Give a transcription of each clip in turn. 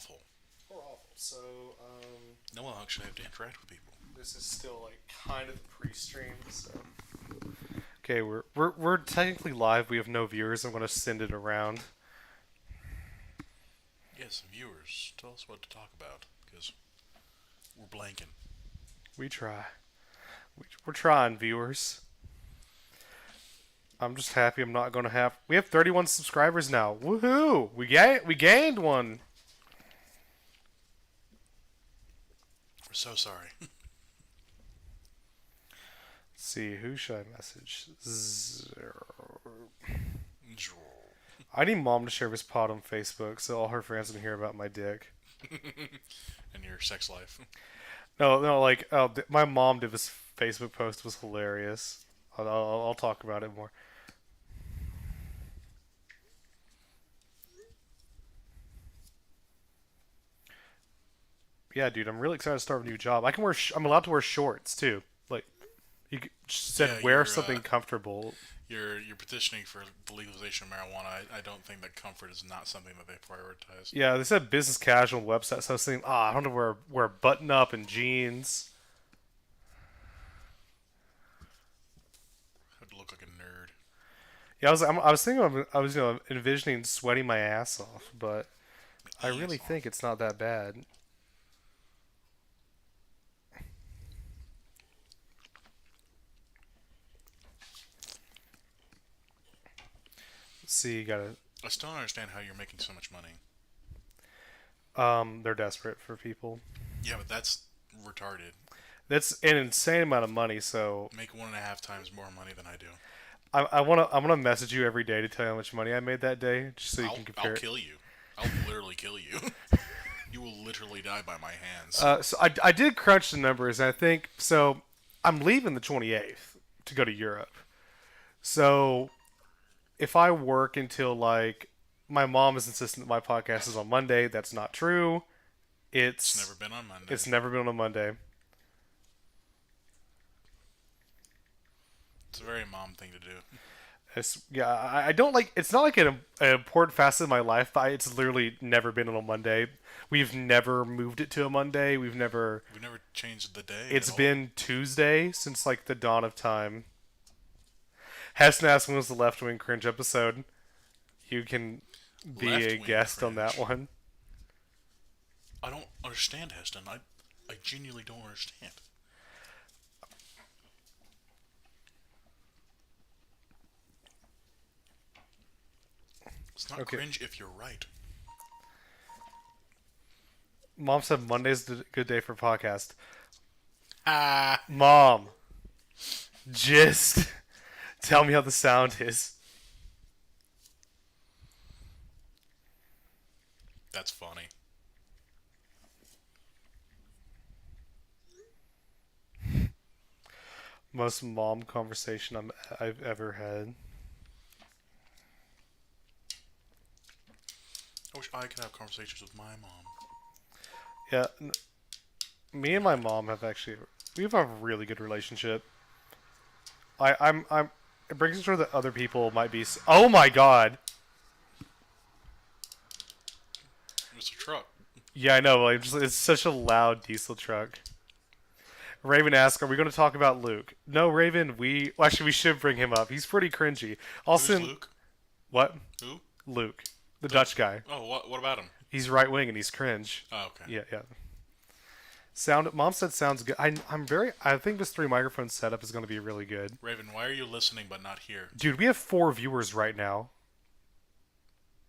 awful. We're awful. So, No one actually have to interact with people. this is still like kind of pre-stream. So, okay, we're technically live. We have no viewers. I'm gonna send it around. Yes, viewers, tell us what to talk about because we're blanking. We try. We're trying, viewers. I'm just happy I'm not gonna have. We have 31 subscribers now. Woohoo! We gained one. We're so sorry. Let's see, who should I message? Zero. I need mom to share this pod on Facebook so all her friends can hear about my dick. And your sex life. No, like my mom did this Facebook post. It was hilarious. I'll talk about it more. Yeah, dude, I'm really excited to start a new job. I'm allowed to wear shorts too. Like said, Yeah, wear something comfortable. You're petitioning for the legalization of marijuana. I don't think that comfort is not something that they prioritize. Yeah, they said business casual website. So I was thinking, I don't know wear button up and jeans. I'd look like a nerd. Yeah, I was thinking I was envisioning sweating my ass off, but I really think it's not that bad. Let's see, you gotta. I still don't understand how you're making so much money. They're desperate for people. Yeah, but that's retarded. That's an insane amount of money. So Make 1.5 times more money than I do. I'm gonna message you every day to tell you how much money I made that day, just so you can compare. I'll kill you. I'll literally kill you. You will literally die by my hands. So I did crunch the numbers, and I think so. I'm leaving the 28th to go to Europe. So if I work until like my mom is insistent that my podcast is on Monday, that's not true. It's never been on Monday. It's never been on a Monday. It's a very mom thing to do. I don't like. It's not like an important facet of my life, but it's literally never been on a Monday. We've never moved it to a Monday. We've never changed the day. It's been Tuesday since like the dawn of time. Heston asked when was the left wing cringe episode. You can be a guest cringe. on that one. I don't understand, Heston. I genuinely don't understand. It's not cringe if you're right. Mom said Monday's a good day for podcast. Ah. Mom, just tell me how the sound is. That's funny. Most mom conversation I've ever had. I wish I could have conversations with my mom. Yeah, me and my mom we have a really good relationship. I'm it brings me sure that other people might be. Oh my god! It's a truck. Yeah, I know. It's such a loud diesel truck. Raven asks, "Are we going to talk about Luke?" No, Raven. Actually we should bring him up. He's pretty cringy. Also, who's Luke? What? Who? Luke, the Dutch guy. Oh, what about him? He's right wing and he's cringe. Oh, okay. Yeah. Mom said sounds good. I think this 3 microphone setup is going to be really good. Raven, why are you listening but not here? Dude, we have 4 viewers right now.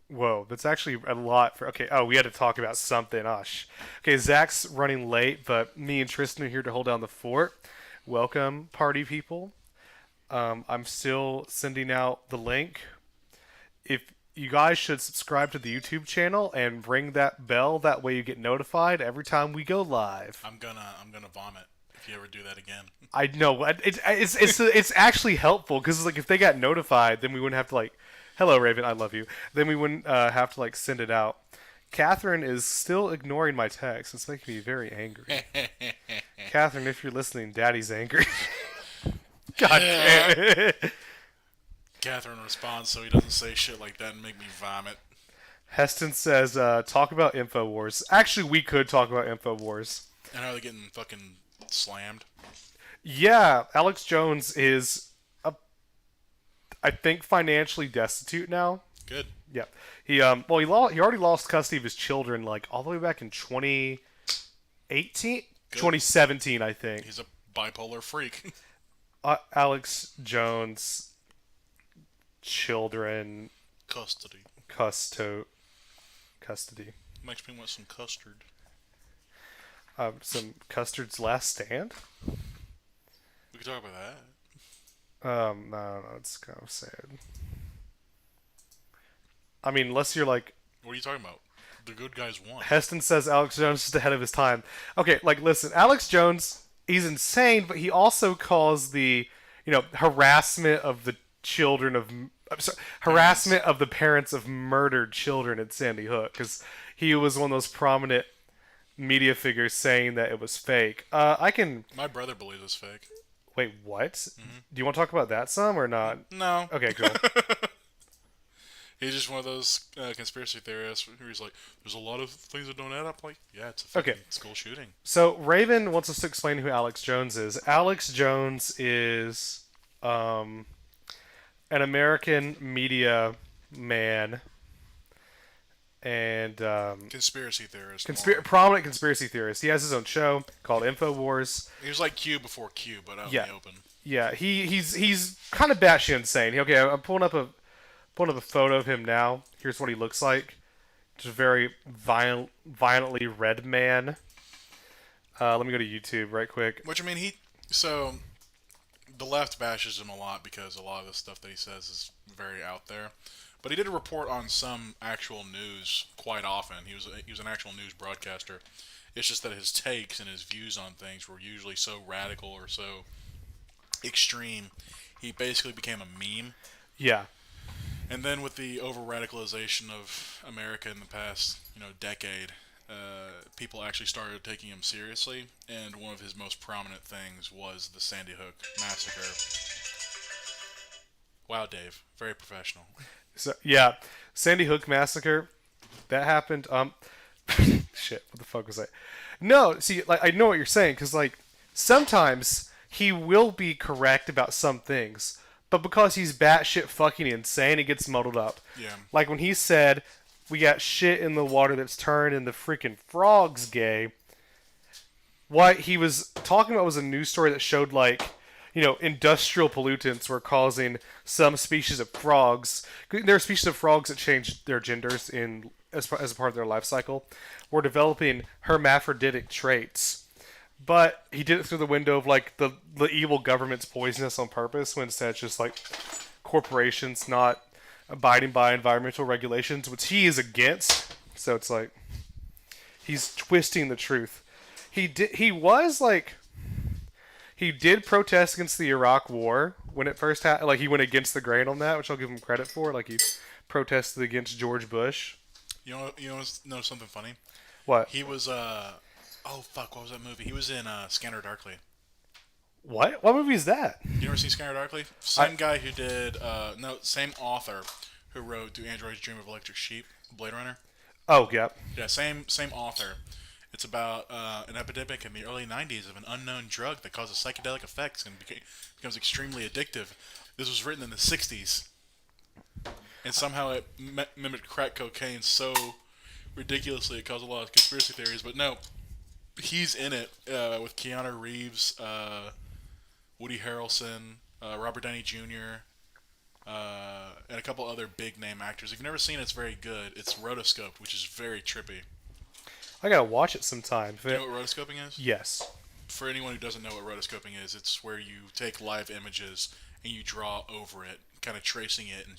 Whoa, that's actually a lot for. Okay, we had to talk about something. Okay, Zach's running late, but me and Tristan are here to hold down the fort. Welcome, party people. I'm still sending out the link. If you guys should subscribe to the YouTube channel and ring that bell, that way you get notified every time we go live. I'm gonna vomit if you ever do that again. I know it's actually helpful because like if they got notified, then we wouldn't have to like. Hello, Raven. I love you. Then we wouldn't have to like send it out. Catherine is still ignoring my text. It's making me very angry. Catherine, if you're listening, Daddy's angry. God damn it. Catherine responds so he doesn't say shit like that and make me vomit. Heston says, talk about InfoWars. Actually, we could talk about InfoWars. And how they're getting fucking slammed. Yeah, Alex Jones is, I think, financially destitute now. Good. Yeah, he already lost custody of his children like all the way back in 2018, Good. 2017, I think. He's a bipolar freak. Alex Jones children Custody. custody. Makes me want some custard. Some Custard's Last Stand. We could talk about that. No, it's kind of sad. I mean, unless you're like What are you talking about? The good guys won. Heston says, Alex Jones is ahead of his time. Okay, like listen, Alex Jones, he's insane, but he also caused the harassment of the children of harassment of the parents of murdered children at Sandy Hook because he was one of those prominent media figures saying that it was fake. I can My brother believes it's fake. wait. What? Do you want to talk about that some or not? No. Okay, cool. He's just one of those conspiracy theorists who he's like, there's a lot of things that don't add up. Like, yeah, it's a fucking school shooting. So Raven wants us to explain who Alex Jones is. Alex Jones is an American media man and Conspiracy theorist. prominent conspiracy theorist. He has his own show called InfoWars. He was like Q before Q, but out in the open. Yeah, he's kind of batshit insane. Okay, I'm pulling up a photo of him now. Here's what he looks like. Just a very violently red man. Let me go to YouTube right quick. Which, I mean, so the left bashes him a lot because a lot of the stuff that he says is very out there. But he did a report on some actual news quite often. He was an actual news broadcaster. It's just that his takes and his views on things were usually so radical or so extreme. He basically became a meme. Yeah. And then with the over-radicalization of America in the past, decade, people actually started taking him seriously. And one of his most prominent things was the Sandy Hook massacre. Wow, Dave, very professional. So yeah, Sandy Hook massacre, that happened. Shit, what the fuck was that? No, see, like I know what you're saying because like sometimes he will be correct about some things, but because he's batshit fucking insane, it gets muddled up. Yeah. Like when he said, "We got shit in the water that's turned and the freaking frogs gay." What he was talking about was a news story that showed like industrial pollutants were causing some species of frogs. There are species of frogs that change their genders as a part of their life cycle. Were developing hermaphroditic traits. But he did it through the window of like the evil government's poisonous on purpose, when instead it's just like corporations not abiding by environmental regulations, which he is against. So it's like he's twisting the truth. He did protest against the Iraq War when it first happened. Like he went against the grain on that, which I'll give him credit for. Like he protested against George Bush. You know something funny? What? He was oh fuck, what was that movie? He was in Scanner Darkly. What? What movie is that? You ever seen Scanner Darkly? Same guy who did same author who wrote Do Androids Dream of Electric Sheep? Blade Runner. Oh, yeah. Yeah, same author. It's about an epidemic in the early 90s of an unknown drug that causes psychedelic effects and becomes extremely addictive. This was written in the 60s. And somehow it mimicked crack cocaine so ridiculously it caused a lot of conspiracy theories. But no, he's in it with Keanu Reeves, Woody Harrelson, Robert Downey Jr., and a couple other big-name actors. If you've never seen it, it's very good. It's rotoscoped, which is very trippy. I gotta watch it sometime. You know what rotoscoping is? Yes. For anyone who doesn't know what rotoscoping is, it's where you take live images and you draw over it, kind of tracing it and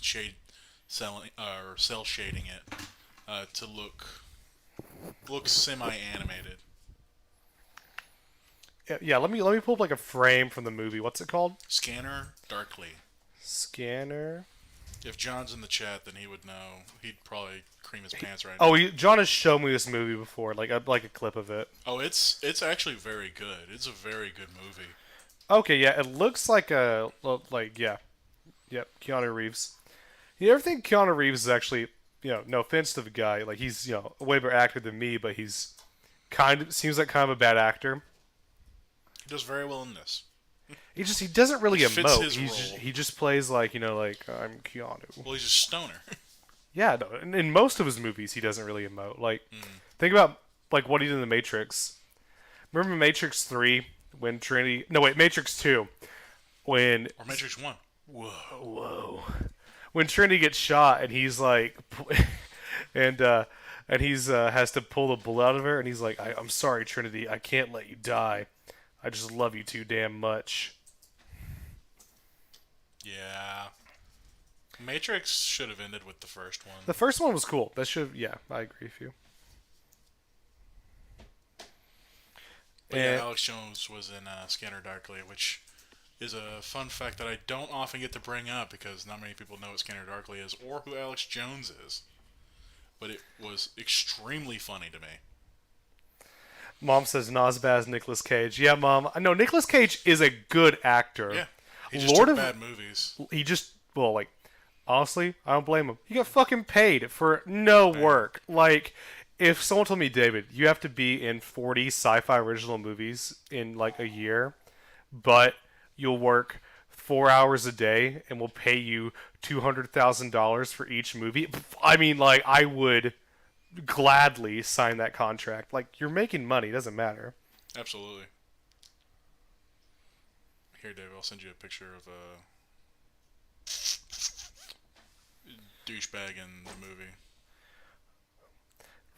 cell shading it to look semi-animated. Yeah. Let me pull up like a frame from the movie. What's it called? Scanner Darkly. Scanner. If John's in the chat, then he would know. He'd probably cream his pants right now. Oh, John has shown me this movie before, like a clip of it. Oh, it's actually very good. It's a very good movie. Okay, yeah, it looks like yep, Keanu Reeves. You ever think Keanu Reeves is actually no offense to the guy, like he's a way better actor than me, but he's kind of seems like kind of a bad actor. He does very well in this. He doesn't really He fits emote. his role. He just plays like like I'm Keanu. Well, he's a stoner. Yeah, no, in most of his movies he doesn't really emote. Like think about like what he did in The Matrix. Remember Matrix 3 when Trinity? No wait, Matrix 2 when Or Matrix 1. whoa when Trinity gets shot and he's like and he's has to pull the bullet out of her and he's like I'm sorry Trinity, I can't let you die. I just love you too damn much. Yeah. Matrix should have ended with the first one. The first one was cool. That should yeah, I agree with you. But And yeah, Alex Jones was in Scanner Darkly, which is a fun fact that I don't often get to bring up because not many people know what Scanner Darkly is or who Alex Jones is. But it was extremely funny to me. Mom says not as bad as Nicolas Cage. Yeah, Mom. I know Nicolas Cage is a good actor. Yeah. He just Lord took of bad movies. he just well like honestly I don't blame him. He got fucking paid for no work. Like if someone told me, David, you have to be in 40 sci-fi original movies in like a year, but you'll work 4 hours a day and we'll pay you $200,000 for each movie. I mean, like I would gladly sign that contract. Like you're making money, it doesn't matter. Absolutely. Here, Dave, I'll send you a picture of a douchebag in the movie.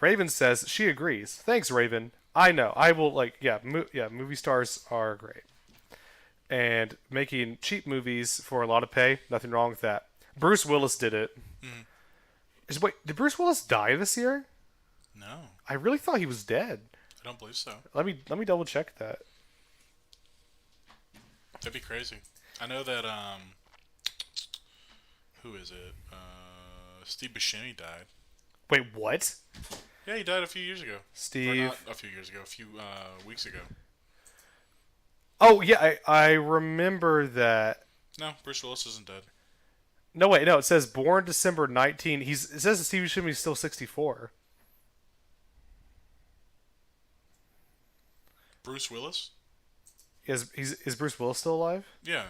Raven says she agrees. Thanks, Raven. I know. I will like movie stars are great. And making cheap movies for a lot of pay, nothing wrong with that. Bruce Willis did it. Wait, did Bruce Willis die this year? No, I really thought he was dead. I don't believe so. Let me double check that. That'd be crazy. I know that, who is it? Steve Buscemi died. Wait, what? Yeah, he died a few years ago. Or Steve. not a few years ago, a few weeks ago. Oh yeah, I remember that. No, Bruce Willis isn't dead. No wait, no. It says born December 19. It says that Steve Buscemi's still 64. Bruce Willis? Is Bruce Willis still alive? Yeah,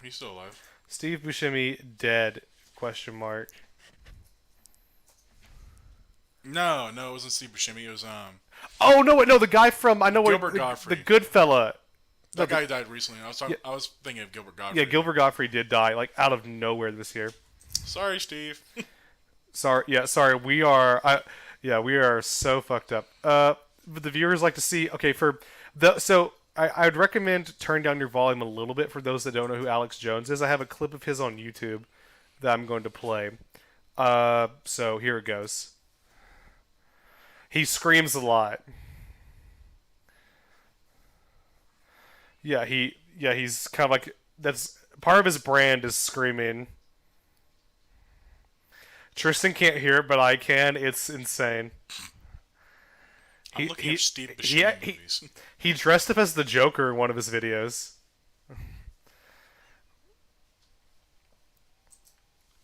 he's still alive. Steve Buscemi dead? Question mark. No, it wasn't Steve Buscemi. It was Oh no, wait, no, the guy from I know what Gilbert Gottfried. the good fella. that guy died recently. I was thinking of Gilbert Gottfried. Yeah, Gilbert Gottfried did die like out of nowhere this year. Sorry, Steve. Sorry. We are we are so fucked up. But the viewers like to see. Okay, I would recommend turning down your volume a little bit for those that don't know who Alex Jones is. I have a clip of his on YouTube that I'm going to play. So here it goes. He screams a lot. He's kind of like that's part of his brand is screaming. Tristan can't hear it, but I can. It's insane. I'm looking at Steve Buscemi movies. He dressed up as the Joker in one of his videos.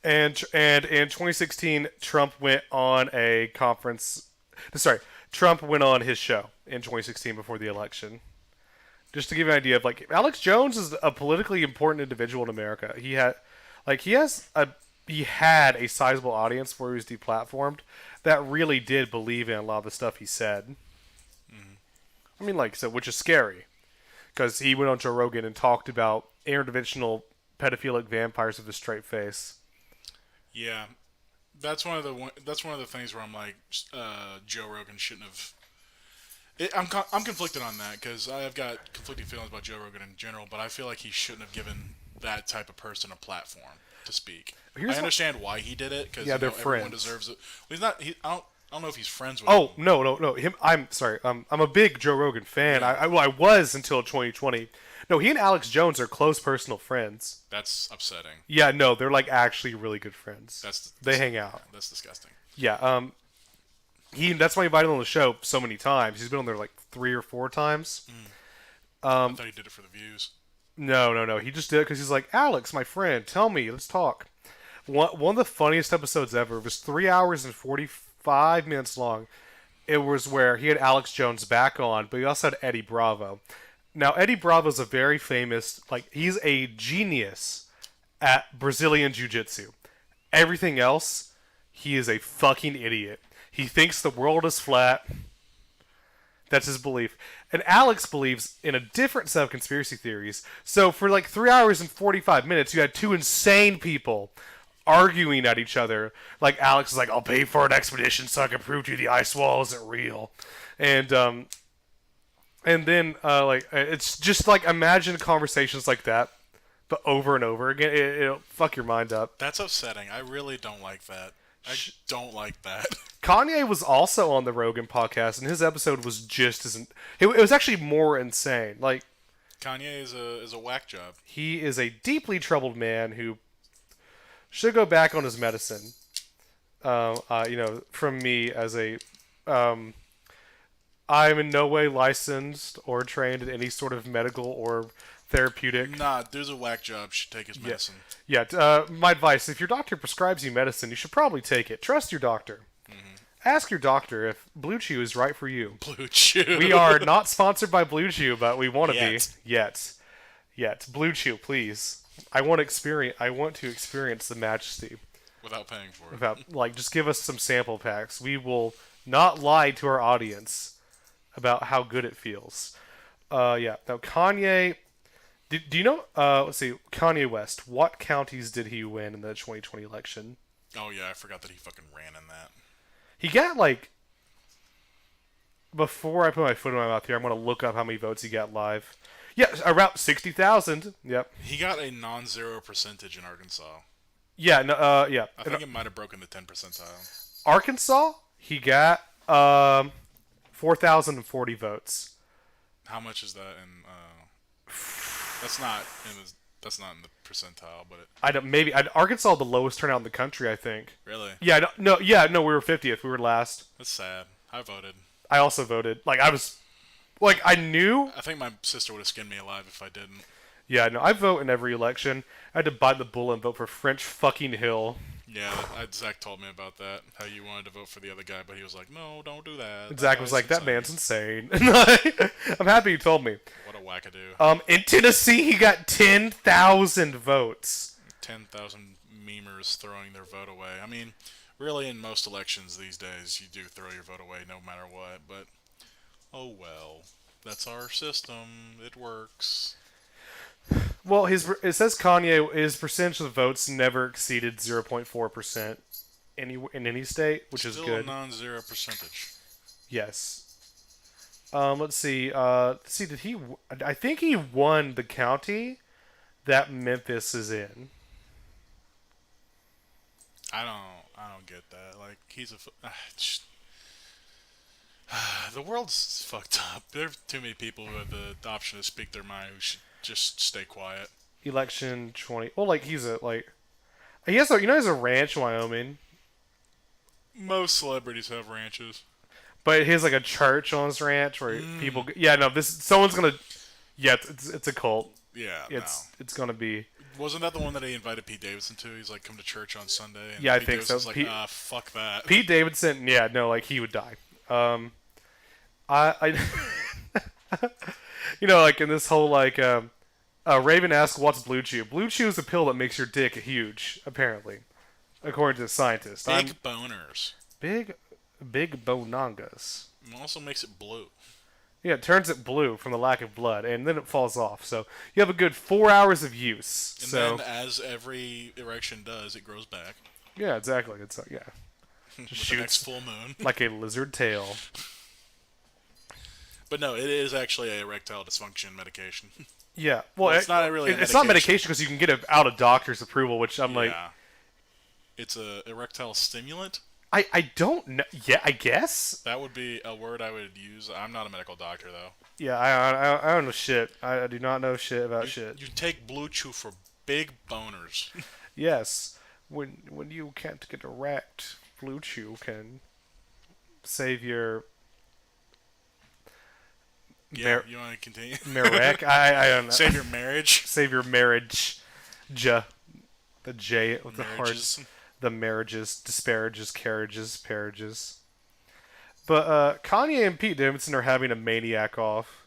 And in 2016, Trump went on a conference. Sorry, Trump went on his show in 2016 before the election. Just to give you an idea of like Alex Jones is a politically important individual in America. He had a sizable audience before he was deplatformed that really did believe in a lot of the stuff he said. I mean, like so, which is scary because he went on Joe Rogan and talked about interdimensional pedophilic vampires with a straight face. Yeah, that's one of the things where I'm like, Joe Rogan shouldn't have. I'm conflicted on that because I've got conflicting feelings about Joe Rogan in general, but I feel like he shouldn't have given that type of person a platform to speak. I understand why he did it because they're everyone friends. deserves it. Well, he's not. I don't know if he's friends with. Oh him. no. Him. I'm sorry. I'm a big Joe Rogan fan. Yeah. I was until 2020. No, he and Alex Jones are close personal friends. That's upsetting. Yeah, no, they're like actually really good friends. They hang out. That's disgusting. Yeah. That's why he invited him on the show so many times. He's been on there like 3 or 4 times. I thought he did it for the views. No. He just did it because he's like, Alex, my friend, tell me, let's talk. One of the funniest episodes ever. It was 3 hours and 45 minutes long. It was where he had Alex Jones back on, but he also had Eddie Bravo. Now Eddie Bravo's a very famous, like he's a genius at Brazilian Jiu-Jitsu. Everything else, he is a fucking idiot. He thinks the world is flat. That's his belief. And Alex believes in a different set of conspiracy theories. So for like 3 hours and 45 minutes, you had two insane people arguing at each other. Like Alex is like, "I'll pay for an expedition so I can prove to you the ice wall isn't real," and then like it's just like imagine conversations like that, but over and over again. It'll fuck your mind up. That's upsetting. I really don't like that. I don't like that. Kanye was also on the Rogan podcast, and his episode was just as it was actually more insane. Like Kanye is a whack job. he is a deeply troubled man who should go back on his medicine. From me as a, I'm in no way licensed or trained in any sort of medical or therapeutic. Nah, there's a whack job. Should take his medicine. Yeah, my advice: if your doctor prescribes you medicine, you should probably take it. Trust your doctor. Ask your doctor if Blue Chew is right for you. Blue Chew. We are not sponsored by Blue Chew, but we want to Yet. be. Yet. Blue Chew, please. I want to experience the majesty. Without paying for it. Without, like, just give us some sample packs. We will not lie to our audience about how good it feels. Yeah. Now, Kanye. Do you know? Let's see. Kanye West. What counties did he win in the 2020 election? Oh yeah, I forgot that he fucking ran in that. He got like. Before I put my foot in my mouth here, I'm going to look up how many votes he got live. Yeah, around 60,000. Yep. He got a non-zero percentage in Arkansas. Yeah. No. Yeah. I think it might have broken the 10 percentile. Arkansas, he got 4,040 votes. How much is that in? That's not in the. That's not in the percentile, but I don't. Maybe Arkansas the lowest turnout in the country. I think. really, Yeah. No. Yeah. No. We were 50th. We were last. that's sad. I voted. I also voted. Like I was. Like I knew. I think my sister would have skinned me alive if I didn't. Yeah. No. I vote in every election. I had to bite the bullet and vote for French fucking Hill. Yeah, Zach told me about that. How you wanted to vote for the other guy, but he was like, "No, don't do that." And That Zach was guy's like, "That insane." man's insane." I'm happy you told me. What a wackadoo. In Tennessee, he got 10,000 votes. 10,000 memers throwing their vote away. I mean, really, in most elections these days, you do throw your vote away no matter what. But oh well, that's our system. It works. Well, it says Kanye, his percentage of votes never exceeded 0.4% in any state, which Still is good. a non-zero percentage. Yes. Let's see. Did he? I think he won the county that Memphis is in. I don't get that. Like he's the world's fucked up. There's too many people who have the option to speak their mind who should just stay quiet. Election 20. Well, like he has he has a ranch in Wyoming, Most celebrities have ranches. but he has like a church on his ranch where people. Yeah, no, someone's gonna. Yeah, it's a cult. Yeah, It's gonna be. Wasn't that the one that he invited Pete Davidson to? He's like, come to church on Sunday. And Yeah, I Pete think so. Davidson's like, fuck that. Pete Davidson, yeah, no, like he would die. I like in this whole like, Raven asks, "What's Blue Chew?" Blue Chew is a pill that makes your dick huge, apparently, according to the scientist. Big boners. Big bonangas. It also makes it blue. Yeah, it turns it blue from the lack of blood, and then it falls off. So you have a good 4 hours of use. And so then, as every erection does, it grows back. yeah, exactly. It's yeah, With just the next shoots full moon. like a lizard tail. But no, it is actually a erectile dysfunction medication. Yeah, well, It's not really. It's not medication because you can get it out of doctor's approval, which I'm like, Yeah. It's a erectile stimulant. I don't know. Yeah, I guess. That would be a word I would use. I'm not a medical doctor though. Yeah, I don't know shit. I do not know shit about shit. You take Blue Chew for big boners. Yes, when you can't get erect, Blue Chew can save your Yeah, you want to continue? Marek. I don't know. Save your marriage. Save your marriage. Thank The J with the hard, Marriages. the marriages, disparages, carriages, parages. But Kanye and Pete Davidson are having a maniac off.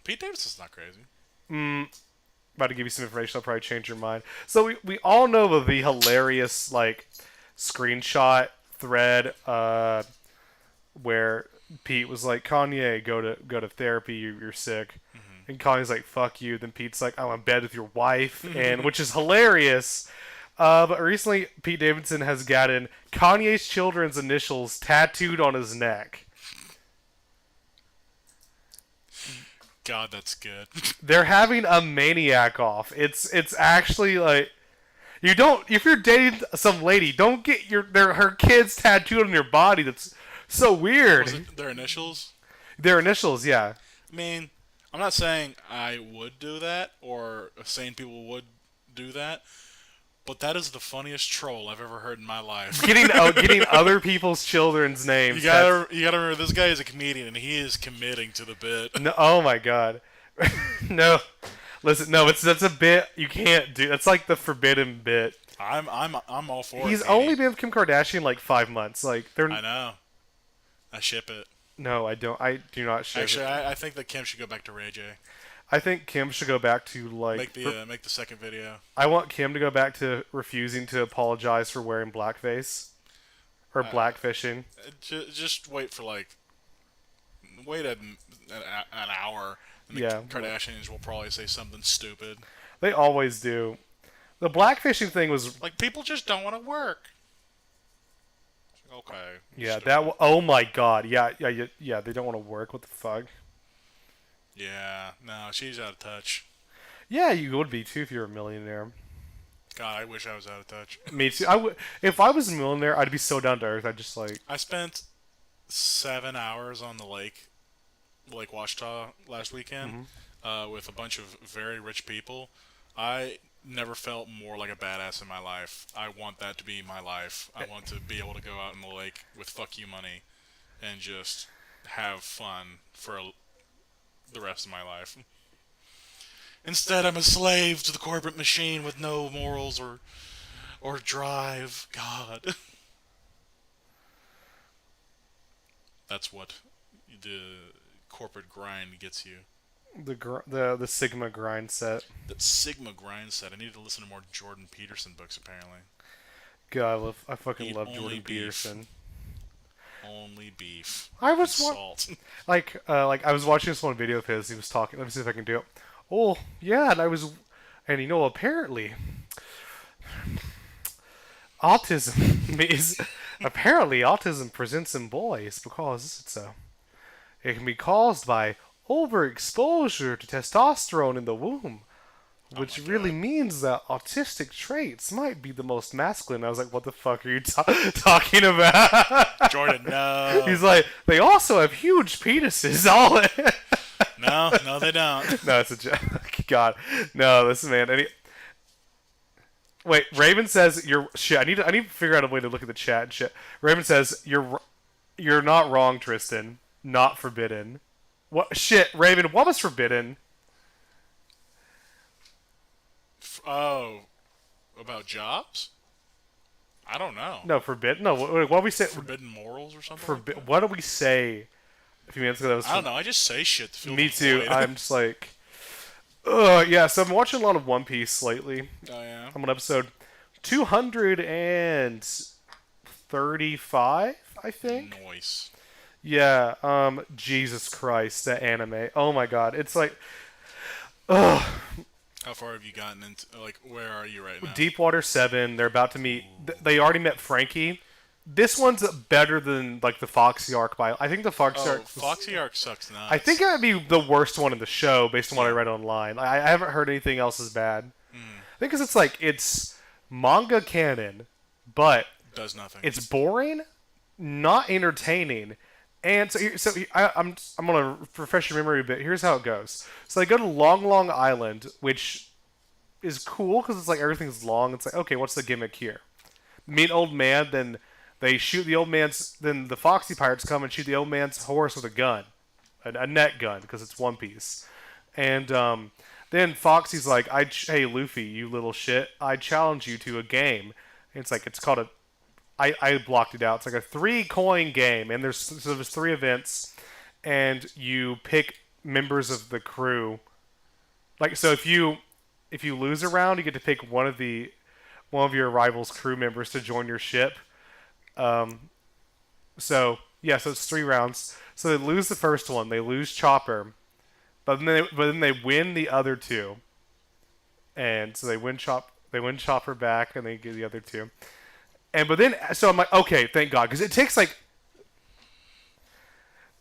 Pete Davidson's not crazy. About to give you some information. I'll probably change your mind. So we all know of the hilarious like screenshot thread where Pete was like, Kanye, go to therapy. You're sick. And Kanye's like, fuck you. Then Pete's like, I'm in bed with your wife, and which is hilarious. But recently, Pete Davidson has gotten Kanye's children's initials tattooed on his neck. God, that's good. They're having a maniac off. It's actually like you don't if you're dating some lady, don't get her kids tattooed on your body. That's so weird. Was it their initials? Their initials, yeah. I mean, I'm not saying I would do that or sane people would do that, but that is the funniest troll I've ever heard in my life. Getting other people's children's names. You gotta remember, this guy is a comedian and he is committing to the bit. No, oh my god. No. Listen, no, that's a bit you can't do. That's like the forbidden bit. I'm all for it. He's only been with Kim Kardashian like 5 months. Like they're I know. I ship it. No, I don't. I do not ship Actually, it. I think that Kim should go back to Ray J. I think Kim should go back to like Make the second video. I want Kim to go back to refusing to apologize for wearing blackface or blackfishing. Just wait for an hour, and the Yeah. Kardashians will probably say something stupid. They always do. The blackfishing thing was Like, people just don't want to work. Okay. yeah. stupid. Oh my god. Yeah. They don't want to work. What the fuck? Yeah, no, she's out of touch. Yeah, you would be too if you were a millionaire. God, I wish I was out of touch. Me too. If I was a millionaire, I'd be so down to earth. I'd just like I spent 7 hours on the Lake Washita last weekend, with a bunch of very rich people. I never felt more like a badass in my life. I want that to be my life. I want to be able to go out in the lake with fuck you money and just have fun for the rest of my life. Instead, I'm a slave to the corporate machine with no morals or drive. God. That's what the corporate grind gets you. the Sigma grind set. That Sigma grind set. I need to listen to more Jordan Peterson books, apparently. God, I fucking Eat love only Jordan beef. Peterson. Only beef. I was and wa- salt. like I was watching this one video of his. He was talking. Let me see if I can do it. Oh yeah, and apparently, autism is apparently autism presents in boys because it can be caused by overexposure to testosterone in the womb, which really means that autistic traits might be the most masculine. I was like, what the fuck are you talking about? Jordan, no. He's like, they also have huge penises. All No, they don't. no, it's a joke. God, no, listen, man. Wait, Raven says you're shit. I need to figure out a way to look at the chat and shit. Raven says you're not wrong, Tristan. Not forbidden. What shit, Raven? What was forbidden? Oh, about jobs? I don't know. No, forbidden. No, what do we say? Forbidden morals or something? What did we say a few minutes ago? That was I don't know. I just say shit to fill Me the too. void. I'm just like, ugh. Yeah. So I've been watching a lot of One Piece lately. Oh yeah. I'm on episode 235, I think. Noise. Yeah. Jesus Christ, that anime. Oh my God. It's like, ugh. How far have you gotten into? Like, where are you right now? Deepwater 7. They're about to meet. They already met Frankie. This one's better than like the Foxy arc. I think the Foxy arc. Foxy arc sucks nuts. I think it would be the worst one in the show based on what I read online. I haven't heard anything else as bad. I think because it's manga canon, but does nothing. it's boring, not entertaining, and I'm gonna refresh your memory a bit. Here's how it goes. So they go to Long Long Island, which is cool because it's like everything's long. It's like, okay, what's the gimmick here? Meet an old man, then they shoot the old man's. Then the Foxy pirates come and shoot the old man's horse with a gun, a net gun, because it's One Piece. And Then Foxy's like, hey Luffy, you little shit, I challenge you to a game. And it's called a. I blocked it out. It's like a 3-coin game, and there's 3 events, and you pick members of the crew. Like so, if you lose a round, you get to pick one of your rival's crew members to join your ship. So it's 3 rounds. So they lose the first one. They lose Chopper, but then they win the other 2, and so they win Chopper back, and they get the other 2. So I'm like, okay, thank God, because it takes like.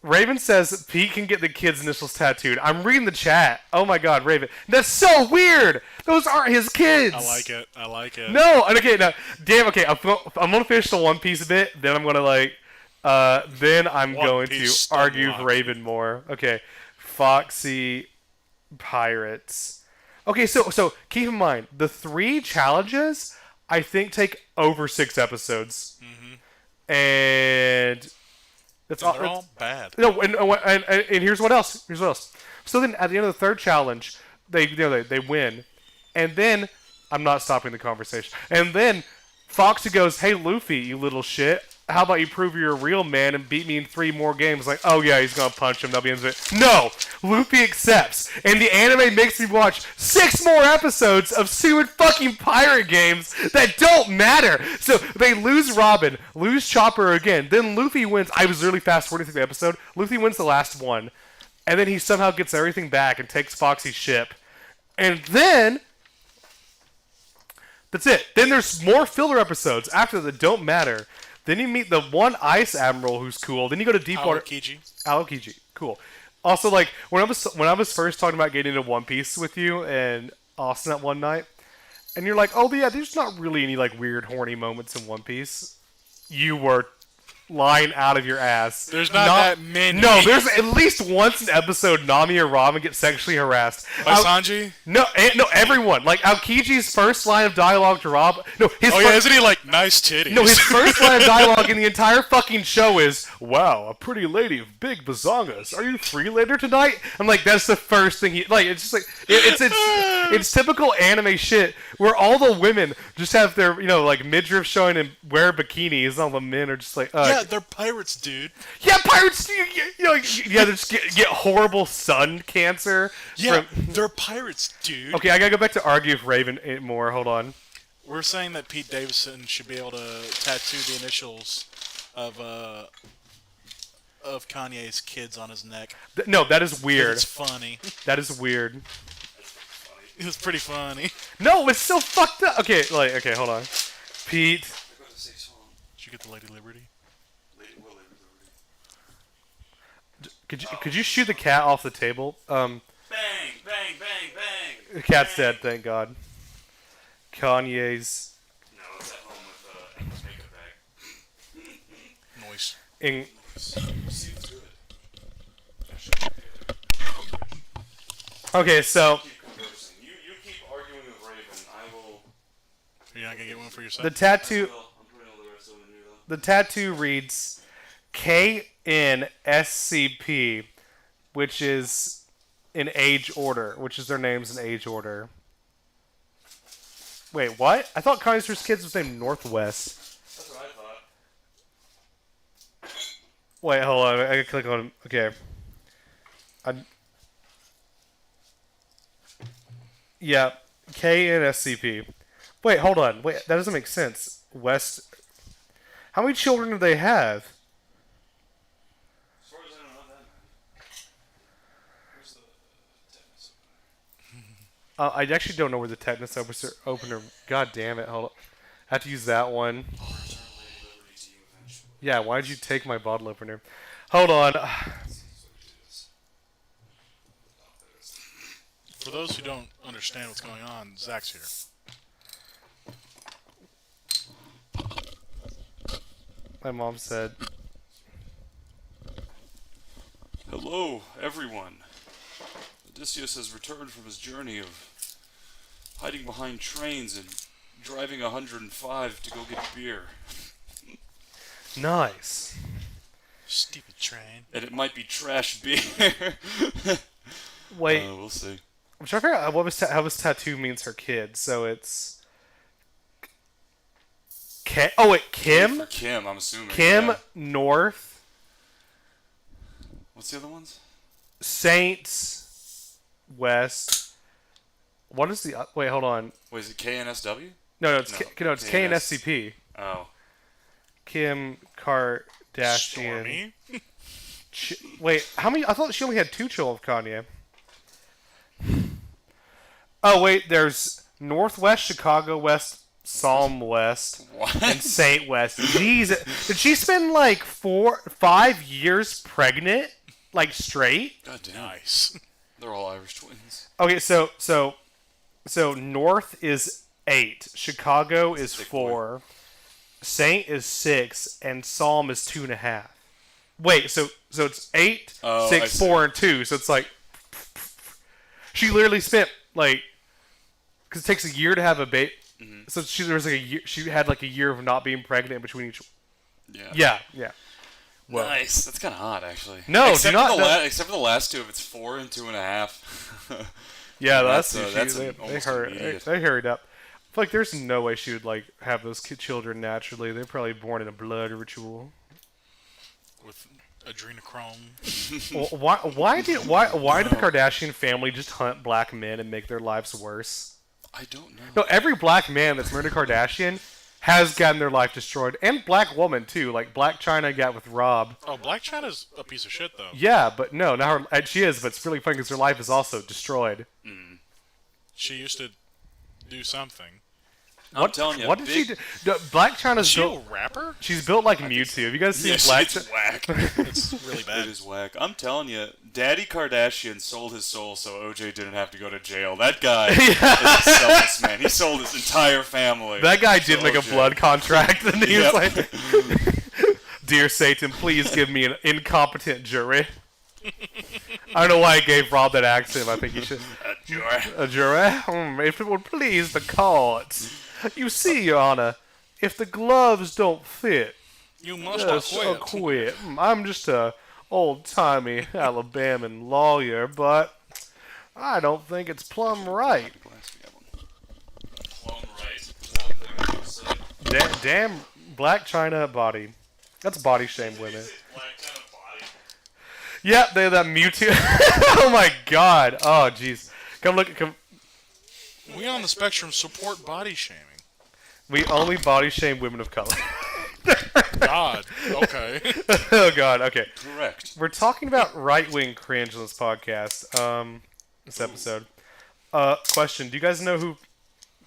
Raven says Pete can get the kid's initials tattooed. I'm reading the chat. Oh my God, Raven, that's so weird. Those aren't his kids. I like it. No, and okay, now, damn. Okay, I'm gonna finish the One Piece bit. Then I'm gonna then I'm going to argue with Raven more. Okay, Foxy Pirates. Okay, so keep in mind the 3 challenges I think take over 6 episodes, and they're all bad. No, and here's what else. So then at the end of the 3rd challenge, they win, and then I'm not stopping the conversation. And then Foxy goes, "Hey Luffy, you little shit. How about you prove you're a real man and beat me in 3 more games?" Like, oh yeah, he's gonna punch him. That'll be it. No, Luffy accepts, and the anime makes me watch 6 more episodes of stupid fucking pirate games that don't matter. So they lose Robin, lose Chopper again. Then Luffy wins. I was really fast forwarding through the episode. Luffy wins the last one, and then he somehow gets everything back and takes Foxy's ship, and then. That's it. Then there's more filler episodes after that don't matter. Then you meet the one ice admiral who's cool. Then you go to Deepwater. Aokiji. Cool. Also, like when I was first talking about getting into One Piece with you and Austin that one night, and you're like, "Oh, but yeah, there's not really any like weird horny moments in One Piece." You were lying out of your ass. There's not that many. No, there's at least once an episode Nami or Robin get sexually harassed. By Sanji? No, everyone. Like Aokiji's first line of dialogue to Rob. No, isn't he like nice titties? No, his first line of dialogue in the entire fucking show is, "Wow, a pretty lady of big bazongas. Are you free later tonight?" I'm like, that's the first thing he like. It's just like it's typical anime shit where all the women just have their like midriff showing and wear bikinis, and all the men are just like, yeah, they're pirates, dude. Yeah, pirates. They just get horrible sun cancer. Yeah, they're pirates, dude. Okay, I gotta go back to argue with Raven more. Hold on. We're saying that Pete Davidson should be able to tattoo the initials of Kanye's kids on his neck. No, that is weird. It's funny. That is weird. It's pretty funny. No, it's so fucked up. Okay, hold on. Pete. Did you get the Lady Liberty? Could you shoot the cat off the table? Bang, bang, bang, bang. The cat's dead, thank God. Kanye's. No, it's at home with English makeup bag. Noise. Seems good. Okay, so. You keep arguing with Raven. I will. You're not gonna get one for yourself. The tattoo. I'm putting all the rest of them in here, though. The tattoo reads KNSCP, which is in age order, which is their names in age order. Wait, what? I thought Kanye's first kids was named Northwest. That's what I thought. Wait, hold on. I gotta click on. Okay. Yeah, KNSCP. Wait, hold on. Wait, that doesn't make sense. West. How many children do they have? As far as I know, not that many. Where's the tetanus? I actually don't know where the tetanus opener. God damn it! Hold on. I have to use that one. Yeah, why'd you take my bottle opener? Hold on. For those who don't understand what's going on, Zach's here. My mom said. Hello, everyone. Odysseus has returned from his journey of hiding behind trains and driving 105 to go get beer. Nice. Stupid train. And it might be trash beer. Wait. We'll see. I'm trying to figure out how this tattoo means her kid. So it's Oh wait, For Kim, I'm assuming. Kim Yeah. North What's the other ones? Saints West. What is the wait? Hold on. Wait, is it KNSW? No, it's No, it's KNSCP. Oh. Kim Kardashian. Stormy. Wait, how many? I thought she only had 2 children with Kanye. Oh wait, there's Northwest Chicago West, Psalm West, What? and Saint West. Jeez, did she spend like 5 years pregnant, like straight? God damn. Nice. They're all Irish twins. Okay, so North is 8, Chicago is Sick 4, Saint is 6, and Psalm is 2.5. Wait, so it's 8, Oh, I 6, see. 4, and 2. So it's like she literally spent like because it takes a year to have a baby. Mm-hmm. So there was like a year. She had like a year of not being pregnant in between each. Yeah. Yeah. Nice. That's kind of hot, actually. No, except do not- For the no. except for the last two, if it's 4 and 2.5. Yeah, That's, they almost hurried. immediate. They hurried up. I feel like there's no way she would like have those children naturally. They're probably born in a blood ritual. With adrenochrome. Well, why did the Kardashian family just hunt black men and make their lives worse? I don't know. No, every black man that's married a Kardashian has gotten their life destroyed, and black woman too. Like Black China got with Rob. Oh, Black China's a piece of shit, though. Yeah, but no, now she is. But it's really funny because her life is also destroyed. She used to do something. I'm telling you, What did she do? No, Black China's Is she built. a rapper? She's built like Mewtwo. Have you guys seen Yes, Black? it's whack. It's really bad. It is whack. I'm telling you, Daddy Kardashian sold his soul so OJ didn't have to go to jail. That guy is a selfless man. He sold his entire family. That guy did to make a OJ. blood contract, and he Yep. was like, "Dear Satan, please give me an incompetent jury." I don't know why I gave Rob that accent. But I think he should. A jury? If it would please the court. You see, Your Honor, if the gloves don't fit, You must just quit. quit. I'm just a old-timey Alabaman lawyer, but I don't think it's plumb right. Damn Black China body. That's body shame women. Yep, they have that Mewtwo. Oh my god. Oh jeez. Come. We on the spectrum support body shaming. We only body shame women of color. God. Okay. Oh god. Okay. Correct. We're talking about right-wing cringe on this podcast. This episode. Question: do you guys know who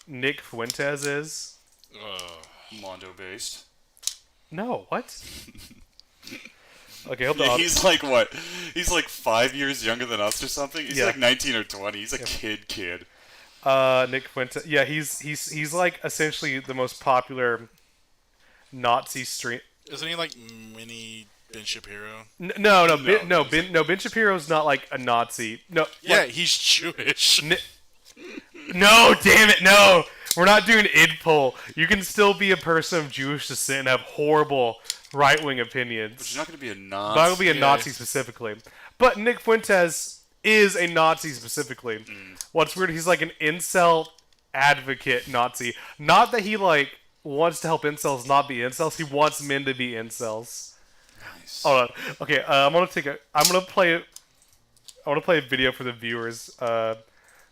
Nick Fuentes is? Mondo based. No. What? Okay, hope the Yeah, he's like what? He's like 5 years younger than us or something. He's Yeah. like 19 or 20. He's a kid. Nick Fuentes. Yeah, he's like essentially the most popular Nazi stream. Isn't he like mini Ben Shapiro? No, Ben Shapiro's not like a Nazi. No, Yeah, like, he's Jewish. no, damn it, no. We're not doing id poll. You can still be a person of Jewish descent and have horrible right-wing opinions. But you're not going to be a Nazi. But I will be a Nazi specifically. But Nick Fuentes is a Nazi specifically. What's weird, he's like an incel advocate Nazi. Not that he like wants to help incels not be incels. He wants men to be incels. Nice. Hold on. Okay, I'm gonna play a video for the viewers.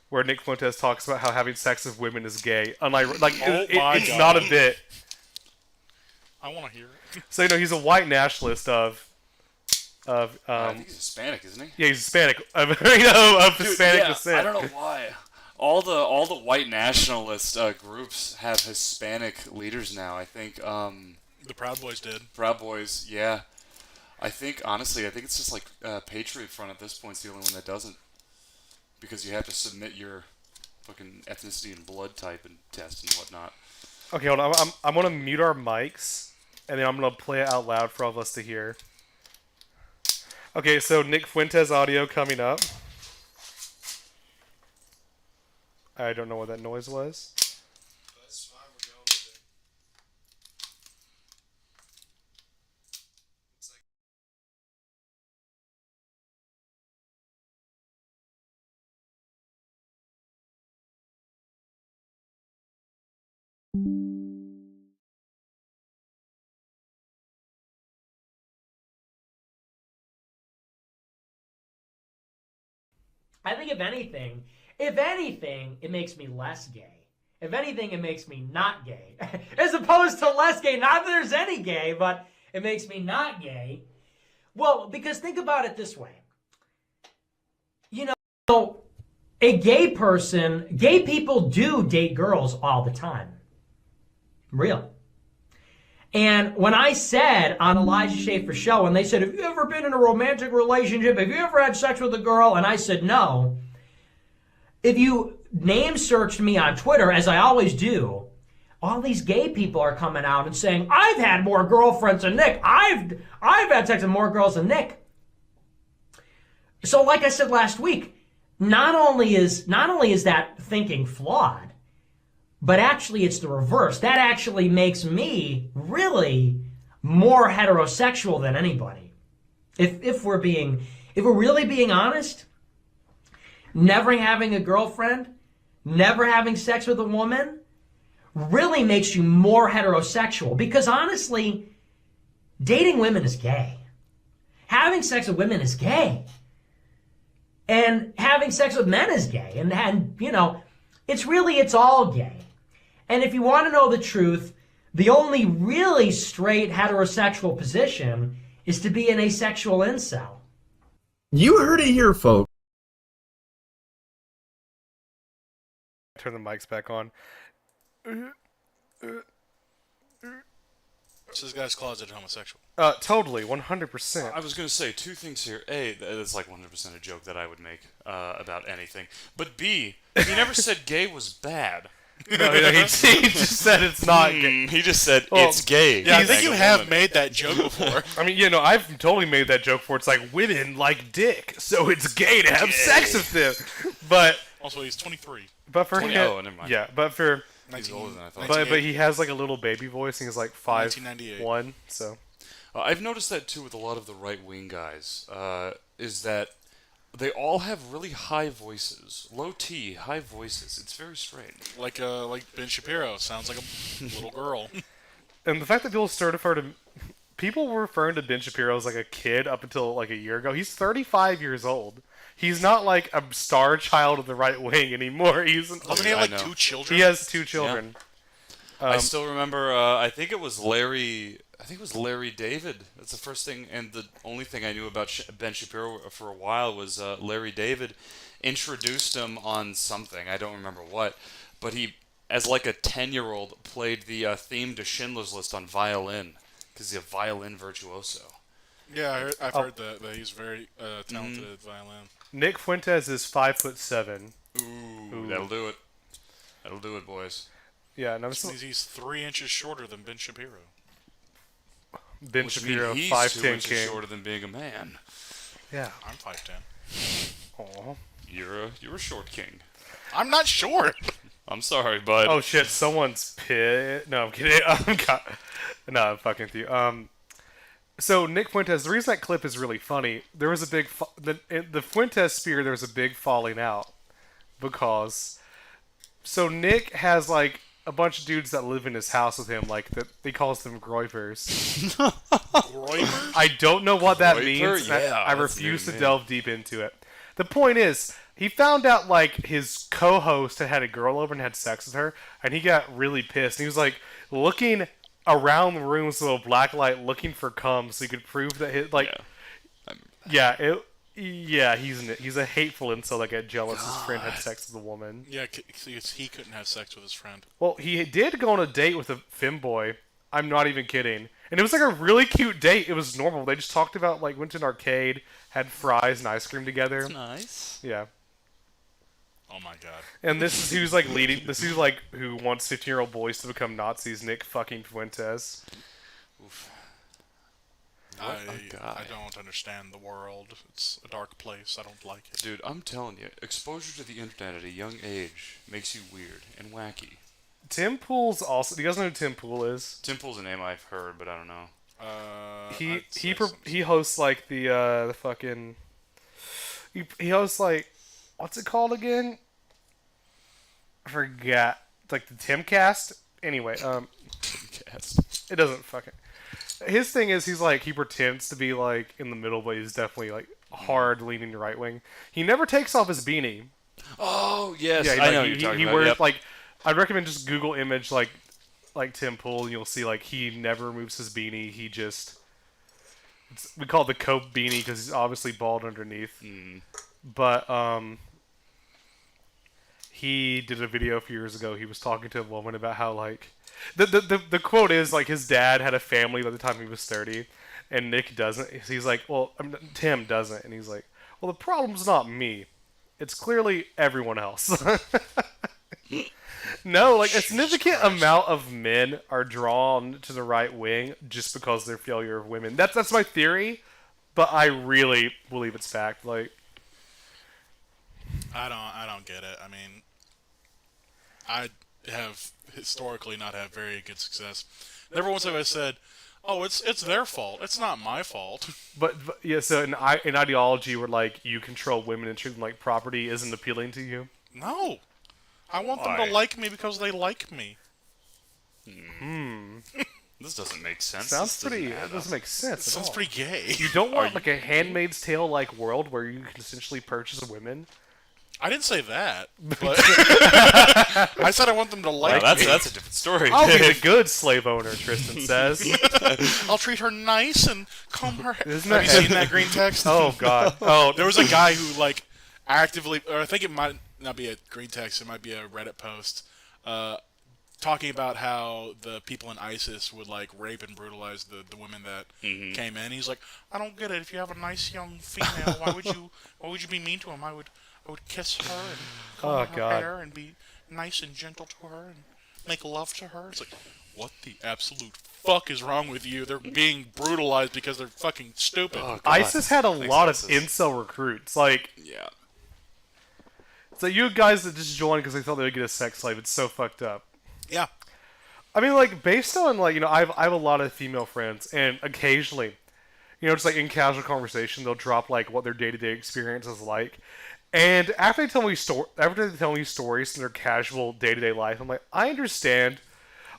Where Nick Fuentes talks about how having sex with women is gay. Unlike, like, Oh my it's God. not a bit. I want to hear it. So he's a white nationalist of I think he's Hispanic, isn't he? yeah, he's Hispanic of Hispanic yeah, descent. I don't know why. All the white nationalist groups have Hispanic leaders now. I think The Proud Boys did. Proud Boys. Yeah. I think honestly, I think it's just like Patriot Front at this point. It's the only one that doesn't, because you have to submit your fucking ethnicity and blood type and test and whatnot. Okay, hold on. I'm gonna mute our mics, and then I'm gonna play it out loud for all of us to hear. Okay, so Nick Fuentes audio coming up. I don't know what that noise was. I think if anything, it makes me less gay. If anything, it makes me not gay. As opposed to less gay. Not that there's any gay, but it makes me not gay. Well, because think about it this way. You know, a gay person, gay people do date girls all the time. Real. And when I said on Elijah Schaefer's show, and they said, have you ever been in a romantic relationship? Have you ever had sex with a girl? And I said, no. If you name searched me on Twitter, as I always do, all these gay people are coming out and saying, I've had more girlfriends than Nick. I've had sex with more girls than Nick. So like I said last week, not only is that thinking flawed, but actually it's the reverse. That actually makes me really more heterosexual than anybody. If we're really being honest, never having a girlfriend, never having sex with a woman really makes you more heterosexual, because honestly, dating women is gay. Having sex with women is gay. And having sex with men is gay. And you know, it's all gay. And if you want to know the truth, the only really straight heterosexual position is to be an asexual incel. You heard it here, folks. Turn the mics back on. So this guy's closeted homosexual. Totally, 100%. I was going to say two things here. A, that's like 100% a joke that I would make about anything. But B, he never said gay was bad. No, he just said it's not gay. He just said Well, it's gay. Yeah, I think you have made that joke before. I mean, I've totally made that joke before. It's like women like dick, so it's gay to have sex with them. But Also, he's 23. but for 20 him, oh, never mind. yeah, but for He's older than I thought. but he has like a little baby voice, and he's like 1998. 5'1", so I've noticed that too with a lot of the right-wing guys, is that they all have really high voices. Low T, high voices. It's very strange. Like Ben Shapiro. Sounds like a little girl. and the fact that people were referring to Ben Shapiro as like a kid up until like a year ago. He's 35 years old. He's not like a star child of the right wing anymore. Doesn't he have like I know. 2 children? He has 2 children. I still remember. I think it was Larry. I think it was Larry David. That's the first thing, and the only thing I knew about Ben Shapiro for a while was Larry David introduced him on something. I don't remember what, but he, as like a 10-year-old, played the theme to Schindler's List on violin because he's a violin virtuoso. Yeah, I've heard that he's very talented at violin. Nick Fuentes is 5'7". Ooh, that'll do it. That'll do it, boys. Yeah, and Which means he's 3 inches shorter than Ben Shapiro. Ben Which Shapiro, means he's 2 5'10" inches king. shorter than being a man. Yeah. I'm 5'10". Aw. You're a short king. I'm not short. I'm sorry, bud. Oh shit! Someone's pit. No, I'm kidding. No, I'm fucking with you. So Nick Fuentes, the reason that clip is really funny, there was a big the Fuentes spear. There was a big falling out because so Nick has like a bunch of dudes that live in his house with him, like that he calls them groypers. Groyper? I don't know what that Groyper? means. and Yeah, I that's refuse to new, man. delve deep into it. The point is, he found out like his co-host had a girl over and had sex with her, and he got really pissed. And he was like looking around the room with a black light, looking for cum, so he could prove that his like, he's a hateful incel that got jealous his friend had sex with a woman. Yeah, because he couldn't have sex with his friend. Well, he did go on a date with a femboy. I'm not even kidding. And it was like a really cute date. It was normal. They just talked about, like, went to an arcade, had fries and ice cream together. That's nice. Yeah. Oh my god. And this is who's, like, leading... This is, like, who wants 15-year-old boys to become Nazis, Nick fucking Fuentes. Oof. I guy. don't understand the world. It's a dark place. I don't like it. Dude, I'm telling you, exposure to the internet at a young age makes you weird and wacky. Tim Pool's also... Do you guys know who Tim Pool is? Tim Pool's a name I've heard, but I don't know. He hosts, like, the fucking... He hosts, like... What's it called again? I forgot. Like, the Timcast? Anyway, Cast. it doesn't fucking. His thing is he's like he pretends to be like in the middle, but he's definitely like hard leaning right wing. He never takes off his beanie. Oh yes, Yeah, I like, know what he, you're talking he about. wears Yep. like. I'd recommend just Google image like Tim Pool, and you'll see like he never removes his beanie. He just we call it the cope beanie because he's obviously bald underneath. But he did a video a few years ago. He was talking to a woman about how like the quote is like his dad had a family by the time he was 30, and Nick doesn't. He's like, well, Tim doesn't, and he's like, well, the problem's not me. It's clearly everyone else. No, like a significant amount of men are drawn to the right wing just because they're failure of women. That's my theory, but I really believe it's fact. Like, I don't get it. I mean, I have historically not had very good success. Never once have I said, "Oh, it's their fault. It's not my fault." but yeah. So in ideology, where like you control women and treat them like property, isn't appealing to you. No, I want them Why? to like me because they like me. This doesn't make sense. Sounds This doesn't pretty. add That up. doesn't make sense. It At sounds all. pretty gay. You don't want Are like a Handmaid's Tale like world where you can essentially purchase women. I didn't say that, but I said I want them to Wow, like that's me. a different story. I'll be the good slave owner, Tristan says. I'll treat her nice and comb her hair. Isn't Have you that- seen that green text? Oh God. Oh, There was a guy who like actively, or I think it might not be a green text, it might be a Reddit post, talking about how the people in ISIS would like rape and brutalize the women that came in. He's like, I don't get it. If you have a nice young female, why would you be mean to them? I would kiss her and comb Oh, her God. hair and be nice and gentle to her and make love to her. It's like, what the absolute fuck is wrong with you? They're being brutalized because they're fucking stupid. Oh, God. ISIS had a Thanks, lot of ISIS. incel recruits. Like, Yeah. so you guys that just joined because they thought they would get a sex slave. It's so fucked up. Yeah. I mean, like, based on, like, you know, I have a lot of female friends, and occasionally, you know, just like in casual conversation, they'll drop, like, what their day-to-day experience is like. And after they tell me stories from their casual day-to-day life, I'm like, I understand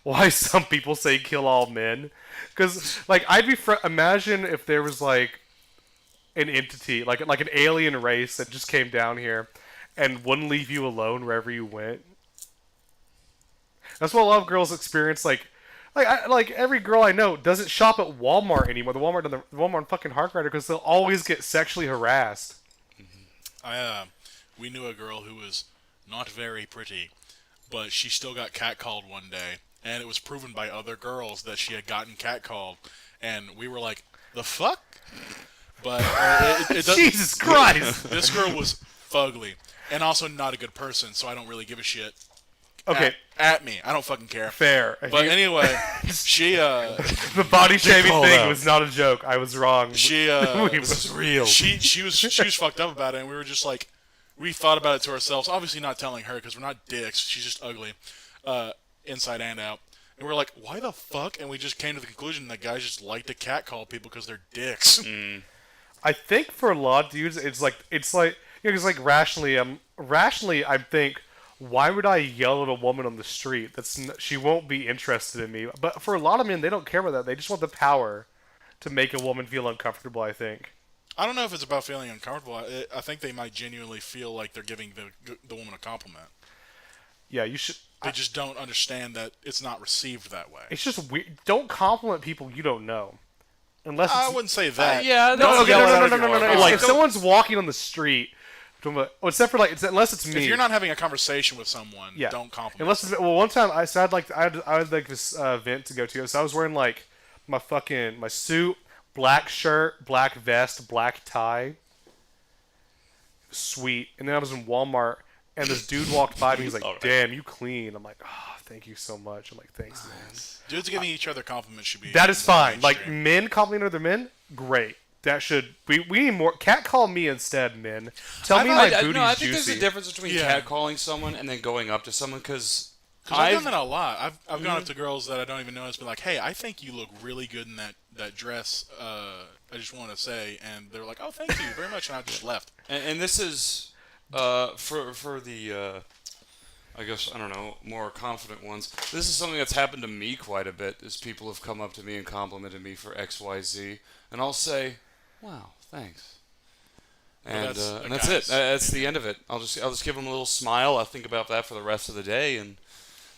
why some people say kill all men. Because, like, imagine if there was, like, an entity, like an alien race that just came down here and wouldn't leave you alone wherever you went. That's what a lot of girls experience. Like every girl I know doesn't shop at Walmart anymore. The Walmart and fucking Harkrider because they'll always get sexually harassed. We knew a girl who was not very pretty, but she still got catcalled one day, and it was proven by other girls that she had gotten catcalled, and we were like, the fuck? But it doesn't. Jesus Christ! This girl was fugly, and also not a good person, so I don't really give a shit. Okay, At me. I don't fucking care. fair. But anyway, she The body shaming called thing out. was not a joke. I was wrong. she This is real. she was fucked up about it, and we were just like, we thought about it to ourselves. Obviously, not telling her because we're not dicks. She's just ugly, inside and out. And we're like, why the fuck? And we just came to the conclusion that guys just like to catcall people because they're dicks. I think for a lot of dudes, it's like you know, because like rationally, I think, why would I yell at a woman on the street? She won't be interested in me. But for a lot of men, they don't care about that. They just want the power to make a woman feel uncomfortable. I think. I don't know if it's about feeling uncomfortable. I think they might genuinely feel like they're giving the woman a compliment. Yeah, you should. They just don't understand that it's not received that way. It's just weird. Don't compliment people you don't know, unless it's, I wouldn't say that. yeah. No, okay, yell no, at no, her no, if no, you no, no. want. It's like if Don't- someone's walking on the street, except for like, unless it's me. If you're not having a conversation with someone, Yeah. don't compliment. Unless it's, well, one time I had like this event to go to, so I was wearing like my suit, black shirt, black vest, black tie. Sweet. And then I was in Walmart, and this dude walked by me. He's like, Alright. "Damn, you clean." I'm like, "Oh, thank you so much." I'm like, "Thanks, man." Dudes giving each other compliments should be That is more fine. Like mainstream. men complimenting other men, great. That should we need more. Cat call me instead, men. Tell me my booty's I think juicy. there's a difference between Yeah. catcalling someone and then going up to someone because Because I've done that a lot. I've gone up to girls that I don't even know and been like, "Hey, I think you look really good in that dress. I just want to say," and they're like, "Oh, thank you very much," and I just left. and this is for the I guess, I don't know, more confident ones. This is something that's happened to me quite a bit, is people have come up to me and complimented me for XYZ, and I'll say, wow, thanks. And that's it. That's the end of it. I'll just give them a little smile. I'll think about that for the rest of the day, and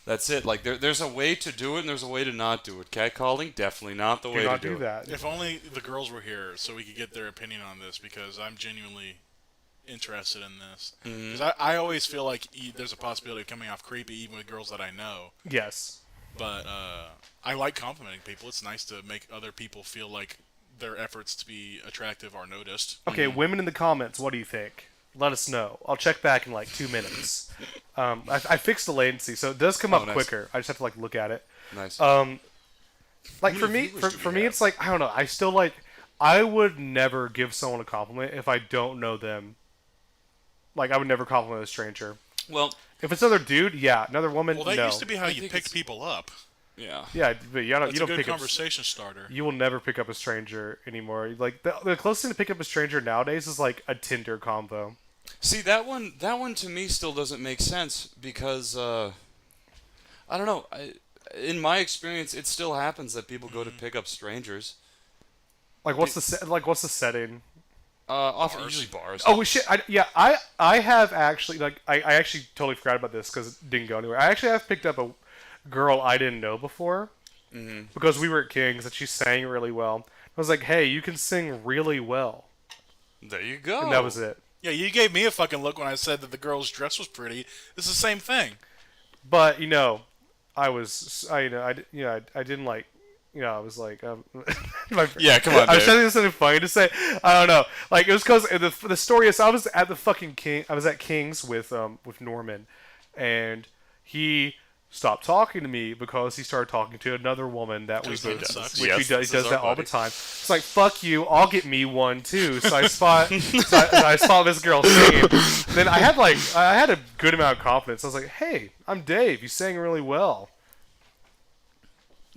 that's it. Like there's a way to do it, and there's a way to not do it. Catcalling, definitely not the way Do not to do do it. that. If only the girls were here so we could get their opinion on this, because I'm genuinely interested in this. Because I always feel like there's a possibility of coming off creepy even with girls that I know. Yes. But I like complimenting people. It's nice to make other people feel like their efforts to be attractive are noticed. Okay, women in the comments, what do you think? Let us know. I'll check back in like 2 minutes. I fixed the latency, so it does come up nice. quicker. I just have to like look at it. Nice. Like How for many me, viewers do for we me, have? it's like I don't know. I still like. I would never give someone a compliment if I don't know them. Like I would never compliment a stranger. Well, If it's another dude, yeah. Another woman, Well, that no. used to be how I you think picked it's- people up. yeah. Yeah, but you don't. That's You a don't good pick up. conversation starter. You will never pick up a stranger anymore. Like the closest thing to pick up a stranger nowadays is like a Tinder combo. See, that one to me still doesn't make sense because I don't know. In my experience, it still happens that people go to pick up strangers. Like what's the setting? Often Bars. usually bars. Oh shit! I have actually I actually totally forgot about this because it didn't go anywhere. I actually have picked up a girl I didn't know before because we were at King's and she sang really well. I was like, hey, you can sing really well, There you go. and that was it. Yeah, you gave me a fucking look when I said that the girl's dress was pretty. It's the same thing. But I didn't like. I was like, Yeah, come on, I was Dave. trying to think of something funny to say. I don't know. Like it was because the story is I was at the fucking King. I was at King's with Norman, and he stopped talking to me because he started talking to another woman that we Because that both sucks. which Yes, he does, this he does is that our all the buddy. time. It's like fuck you, I'll get me one too. So I saw this girl singing. Then I had a good amount of confidence. I was like, hey, I'm Dave. You sang really well.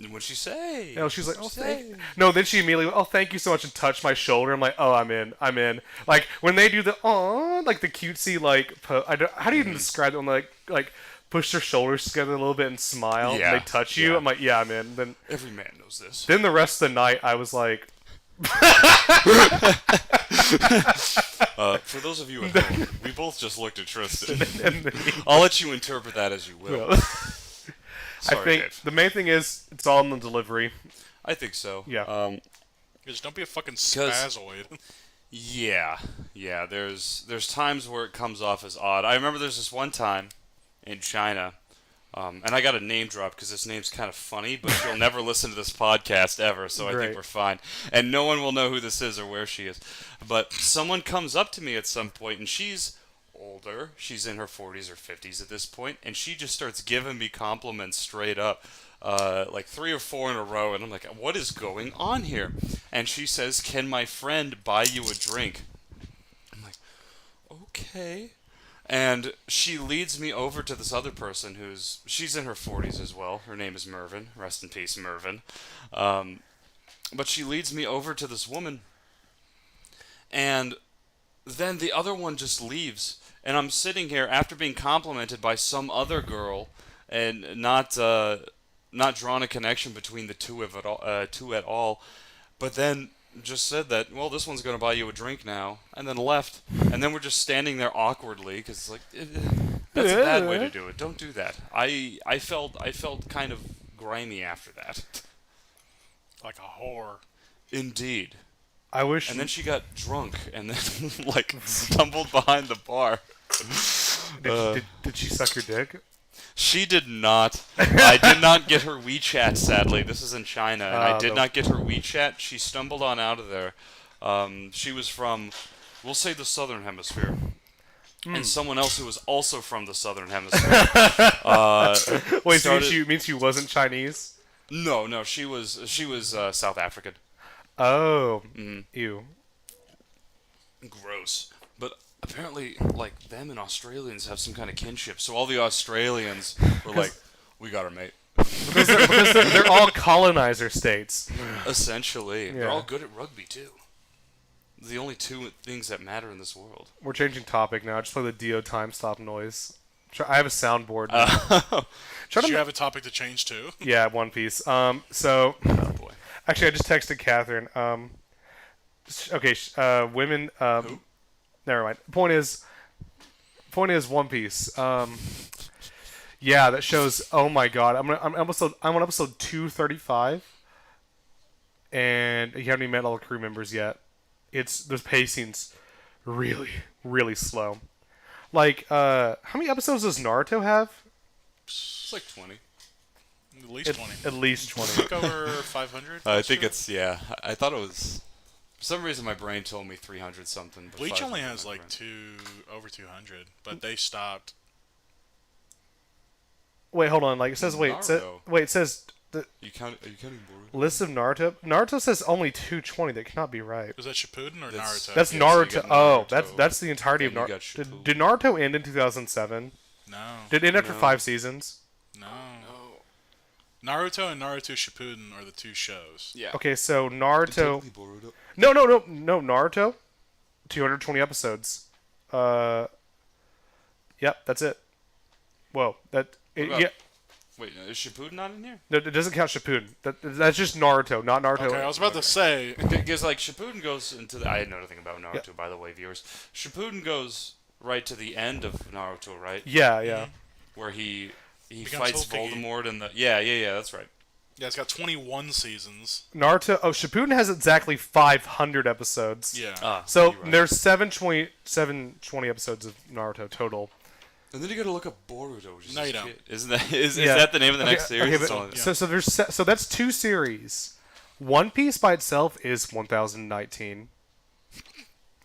And what'd she say? She's like, oh, What'd she thank say? No, then she immediately, oh, thank you so much, and touched my shoulder. I'm like, oh, I'm in. Like, when they do the, like, the cutesy, like, how do you even describe it when they, like, push their shoulders together a little bit and smile, Yeah, and they touch you? yeah. I'm like, yeah, I'm in. Then Every man knows this. the rest of the night, I was like, For those of you at home, we both just looked at Tristan. and I'll let you interpret that as you will. I Sorry, think Dave. the main thing is, it's all in the delivery. I think so. Yeah. Just don't be a fucking spazoid. Yeah. There's times where it comes off as odd. I remember there's this one time in China, and I got a name drop because this name's kind of funny, but she'll never listen to this podcast ever, so I Great. think we're fine. And no one will know who this is or where she is. But someone comes up to me at some point, and she's older. She's in her 40s or 50s at this point, and she just starts giving me compliments straight up. Like 3 or 4 in a row, and I'm like, what is going on here? And she says, can my friend buy you a drink? I'm like, okay. And she leads me over to this other person she's in her 40s as well. Her name is Mervyn. Rest in peace, Mervyn. But she leads me over to this woman, and then the other one just leaves. And I'm sitting here after being complimented by some other girl and not drawn a connection between the two at all, but then just said that, well, this one's going to buy you a drink now, and then left. And then we're just standing there awkwardly because it's like, that's a bad way to do it. Don't do that. I felt kind of grimy after that. Like a whore. Indeed. I wish. And then she got drunk and then like stumbled behind the bar. Did she suck your dick? She did not. I did not get her WeChat, sadly. This is in China, and I did no. not get her WeChat. She stumbled on out of there. She was from, we'll say, the Southern Hemisphere. And someone else who was also from the Southern Hemisphere. Wait, so started- means she wasn't Chinese? No, she was South African. Oh, ew. Gross. But apparently, like, them and Australians have some kind of kinship. So all the Australians were like, we got our mate. Because they're all colonizer states. Essentially. They're Yeah. all good at rugby, too. The only two things that matter in this world. We're changing topic now. Just play the Dio time stop noise. I have a soundboard. Oh Try Did to you have a topic to change too? yeah, One Piece. So boy. actually, I just texted Catherine. Okay, women. Never mind. Point is, One Piece. Yeah, that shows. Oh my god, I'm on episode 235, and you haven't even met all the crew members yet. The pacing's really, really slow. Like, how many episodes does Naruto have? It's like 20. At least 20. At least 20. Took over 500. I think it's I thought it was. For some reason, my brain told me 300 something. But Bleach 500 only in has my like brain. over 200, but they stopped. Wait, hold on. Like it says, Naruto. it says the Are you counting Boruto? list of Naruto. Naruto says only 220. That cannot be right. Was that Shippuden or That's- Naruto? That's Yeah, so you Naruto. got Oh, Naruto, that's the entirety of then you Naruto. got Shippuden. Did Naruto end in 2007? No. Did it end after No. 5 seasons? No. Naruto and Naruto Shippuden are the two shows. Yeah. Okay, so Naruto. Technically Boruto. No, Naruto. 220 episodes. Yep, that's it. Whoa, about- yeah. Wait, is Shippuden not in here? No, it doesn't count Shippuden. That's just Naruto, not Naruto. Okay, I was about to say. Because like Shippuden goes into the. I know nothing about Naruto, Yeah. by the way, viewers. Shippuden goes right to the end of Naruto, right? Yeah. Where he Becomes fights Hokage. Voldemort and the. Yeah, that's right. Yeah, it's got 21 seasons. Naruto. Oh, Shippuden has exactly 500 episodes. Yeah. So you're right. there's 720 episodes of Naruto total. And then you gotta look up Boruto, which is No, this you don't. kid. Isn't that is Yeah. that the name of the next Okay, series? okay, That's but- all- Yeah. so that's 2 series. One Piece by itself is 1019.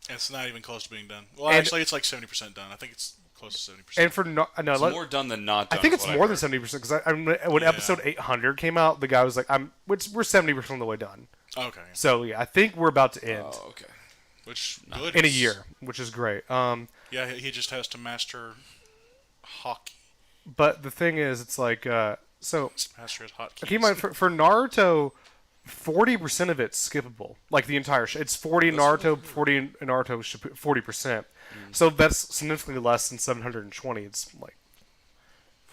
It's not even close to being done. Well, And- actually, it's like 70% done. I think it's close to 70%. And for no, It's let- more done than not I done. think is it's what more I've than heard. 70% because when Yeah. episode 800 came out, the guy was like, we're 70% of the way done." Okay. So yeah, I think we're about to end Oh, okay. Which good in a is- year, which is great. Yeah, he just has to master hockey. But the thing is, it's like so. Master his hotkey. Keep in mind for Naruto, 40% of it's skippable. Like the entire show, it's 40 in Naruto, 40 in Naruto, 40%. So that's significantly less than 720. It's like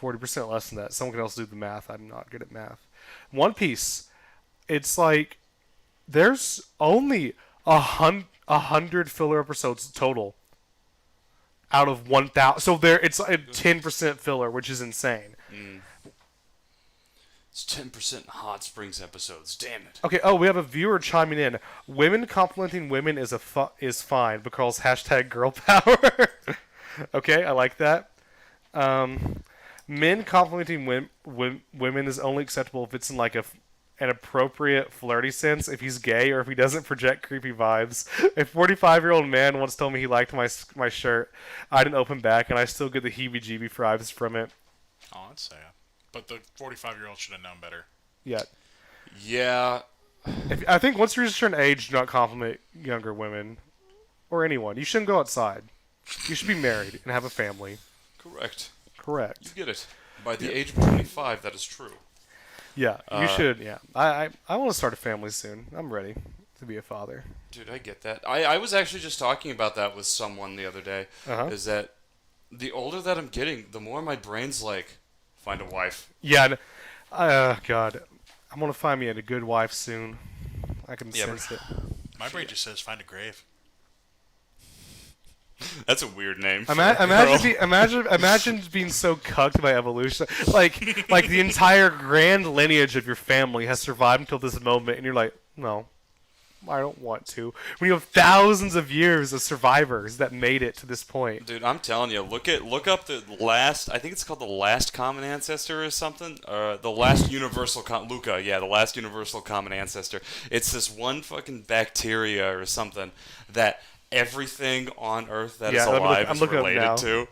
40% less than that. Someone can else do the math. I'm not good at math. One Piece, it's like there's only 100 filler episodes total out of 1,000. So it's like 10% filler, which is insane. It's 10% Hot Springs episodes. Damn it. Okay. Oh, we have a viewer chiming in. Women complimenting women is fine because hashtag girl power. Okay, I like that. Men complimenting women is only acceptable if it's in like an appropriate flirty sense. If he's gay or if he doesn't project creepy vibes. A 45-year-old man once told me he liked my shirt. I didn't open back, and I still get the heebie-jeebie vibes from it. Oh, that's sad. But the 45-year-old should have known better. Yeah. Yeah. I think once you're a certain age, do not compliment younger women or anyone. You shouldn't go outside. You should be married and have a family. Correct. You Correct. get it. By the age of 25, that is true. Yeah, you should. Yeah, I want to start a family soon. I'm ready to be a father. Dude, I get that. I was actually just talking about that with someone the other day. Uh-huh. Is that the older that I'm getting, the more my brain's like, find a wife. Yeah. God, I'm gonna find me a good wife soon. I can Yeah, sense it. My brain just says find a grave. That's a weird name. for a Imagine, girl. imagine being so cucked by evolution. Like the entire grand lineage of your family has survived until this moment, and you're like, no, I don't want to. When you have thousands of years of survivors that made it to this point. Dude, I'm telling you, look up the last. I think it's called the last common ancestor or something. The last universal Luca. Yeah, the last universal common ancestor. It's this one fucking bacteria or something that everything on Earth that is Yeah, alive I'm is looking up related now. to.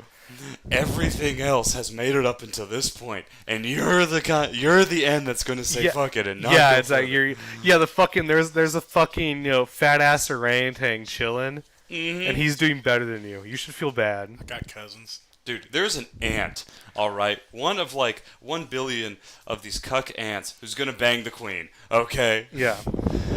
Everything else has made it up until this point, and you're the end that's gonna say Yeah. fuck it and not Yeah, go it's like further. the fucking there's a fucking fat ass orangutan chilling, and he's doing better than you. You should feel bad. I got cousins. Dude, there's an ant, all right, one of like 1 billion of these cuck ants who's gonna bang the queen, okay? Yeah.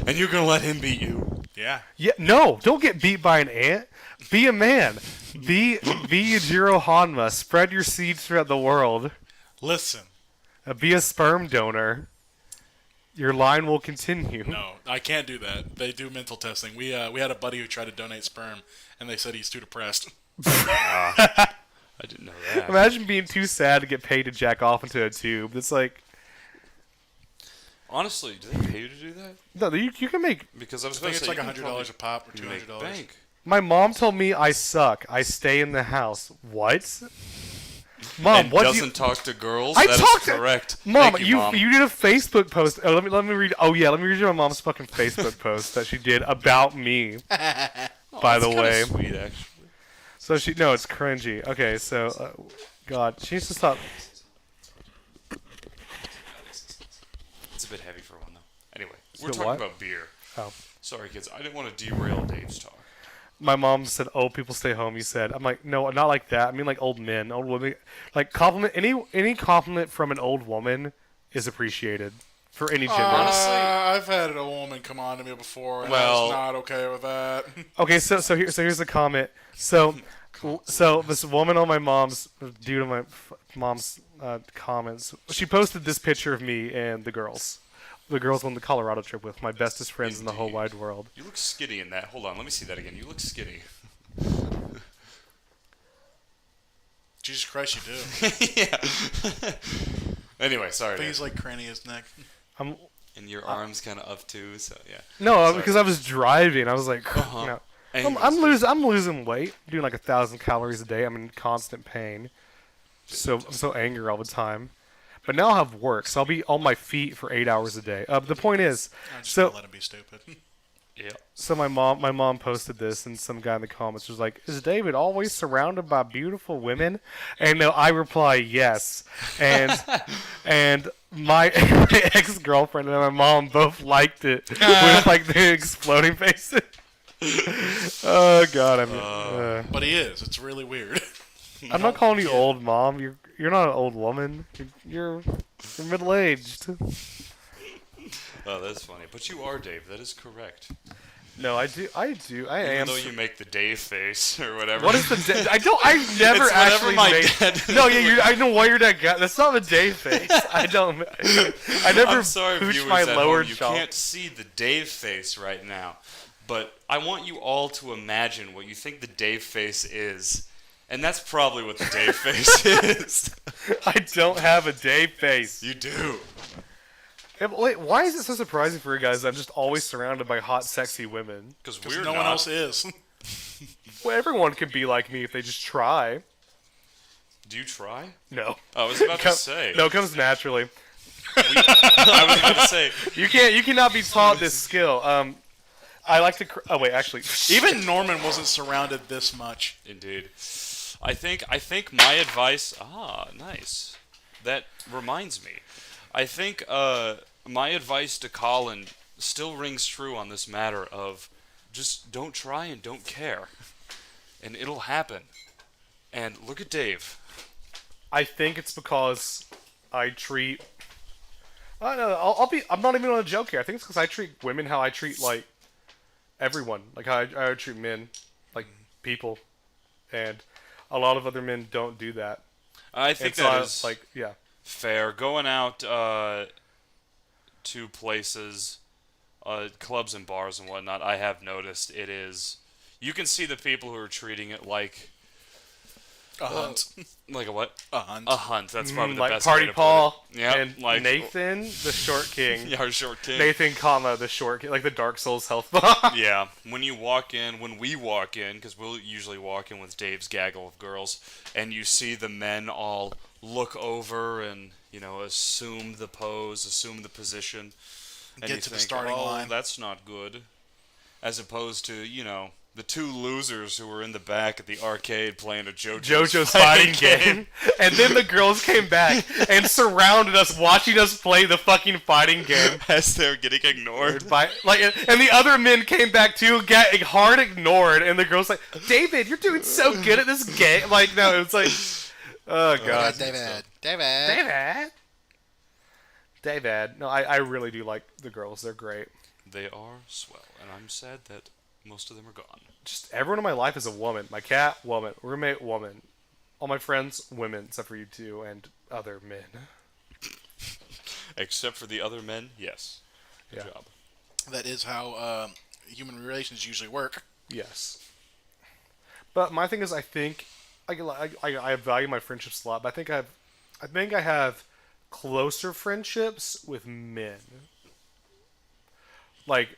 And you're gonna let him beat you? Yeah. Yeah, no, don't get beat by an ant. Be a man. Be Yujiro Hanma. Spread your seeds throughout the world. Listen. Be a sperm donor. Your line will continue. No, I can't do that. They do mental testing. We had a buddy who tried to donate sperm, and they said he's too depressed. I didn't know that. Imagine being too sad to get paid to jack off into a tube. It's like, Honestly, do they pay you to do that? no, you can make. Because I was I going think to it's say like you $100 a pop or can make $200. bank. My mom told me I suck. I stay in the house. What? Mom, And what do doesn't you? talk to girls. I That is talked to- correct. Mom, Thank you, Mom. you did a Facebook post. Oh, let me read. Oh yeah, let me read you my mom's fucking Facebook post that she did about me. By the That's kinda way, sweet actually. so it's cringy. Okay, so God, she needs to stop. It's a bit heavy for one though. Anyway, we're bit talking what? about beer. Oh. Sorry, kids. I didn't want to derail Dave's talk. My mom said, "Oh, people stay home." You said, "I'm like, no, not like that. I mean, like old men, old women. Like compliment any compliment from an old woman is appreciated for any gender." Honestly- I've had a woman come on to me before, and I Well- was not okay with that. Okay, so here's the comment. So this woman on my mom's due to my mom's comments, she posted this picture of me and the girls. The girls on the Colorado trip with my bestest friends in the whole Indeed. wide world. You look skinny in that. Hold on, let me see that again. You look skinny. Jesus Christ, you do. Yeah. Anyway, sorry. Things Dave. like cranny his neck. I'm And your arms kind of up too, so yeah. no, Sorry. because I was driving. I was like, Uh-huh. you know, Anyways, I'm losing weight. I'm doing like 1,000 calories a day. I'm in constant pain. So I'm so angry all the time. But now I'll have work, so I'll be on my feet for 8 hours a day. The point is, I'm just so gonna let him be stupid. Yeah. so my mom posted this, and some guy in the comments was like, "Is David always surrounded by beautiful women?" And no, I reply yes, and my ex girlfriend and my mom both liked it with like the exploding faces. Oh God, But he is. It's really weird. I'm not calling you old, Mom. You're not an old woman. You're middle aged. Oh, that's funny. But you are Dave. That is correct. No, I do. I Even am. though you make the Dave face or whatever. What is the? I've never It's whatever actually my made. dad- No, yeah, I know why you're that guy. That's not the Dave face. I don't. I never I'm sorry, pooch viewers my at lower home. You jaw. can't see the Dave face right now, but I want you all to imagine what you think the Dave face is, and that's probably what the Dave face is. I don't have a Dave face. You do. Yeah, but wait, why is it so surprising for you guys that I'm just always surrounded by hot, sexy women? Because Because we're no not. one else is. Well, everyone can be like me if they just try. Do you try? No. I was about to Come- say. No, it comes naturally. I was about to say. You cannot be taught this skill. I like to. Oh wait, actually, Even Norman wasn't surrounded this much. Indeed. I think my advice. Ah, nice. That reminds me. I think my advice to Colin still rings true on this matter of just don't try and don't care, and it'll happen. And look at Dave. I think it's because I treat. I don't know. I'm not even on a joke here. I think it's because I treat women how I treat like everyone, like how I treat men, like people, and a lot of other men don't do that. I think And so that I- is like yeah. fair. Going out to places, clubs and bars and whatnot, I have noticed it is. You can see the people who are treating it like A hunt. a what? A hunt. A hunt. That's probably the Like best Party way to Paul put it. Yep, and like Nathan, the short king. Yeah, our short king. Nathan, comma the short king, like the Dark Souls health bar. Yeah, when we walk in, because we'll usually walk in with Dave's gaggle of girls, and you see the men all look over and assume the pose, assume the position, and Get you to the think, starting oh, line. that's not good. As opposed to the two losers who were in the back at the arcade playing a JoJo's fighting game. And then the girls came back and surrounded us, watching us play the fucking fighting game. as they're getting ignored. And the other men came back too, get hard ignored, and the girls like, David, you're doing so good at this game. Like, no, it's like, oh god, David. No, I really do like the girls. They're great. They are swell. and I'm sad that most of them are gone. Just everyone in my life is a woman. My cat, woman. Roommate, woman. All my friends, women, except for you two and other men. Except for the other men, yes. Good Yeah. job. That is how human relations usually work. Yes. But my thing is, I think I value my friendships a lot, but I think I have closer friendships with men. Like,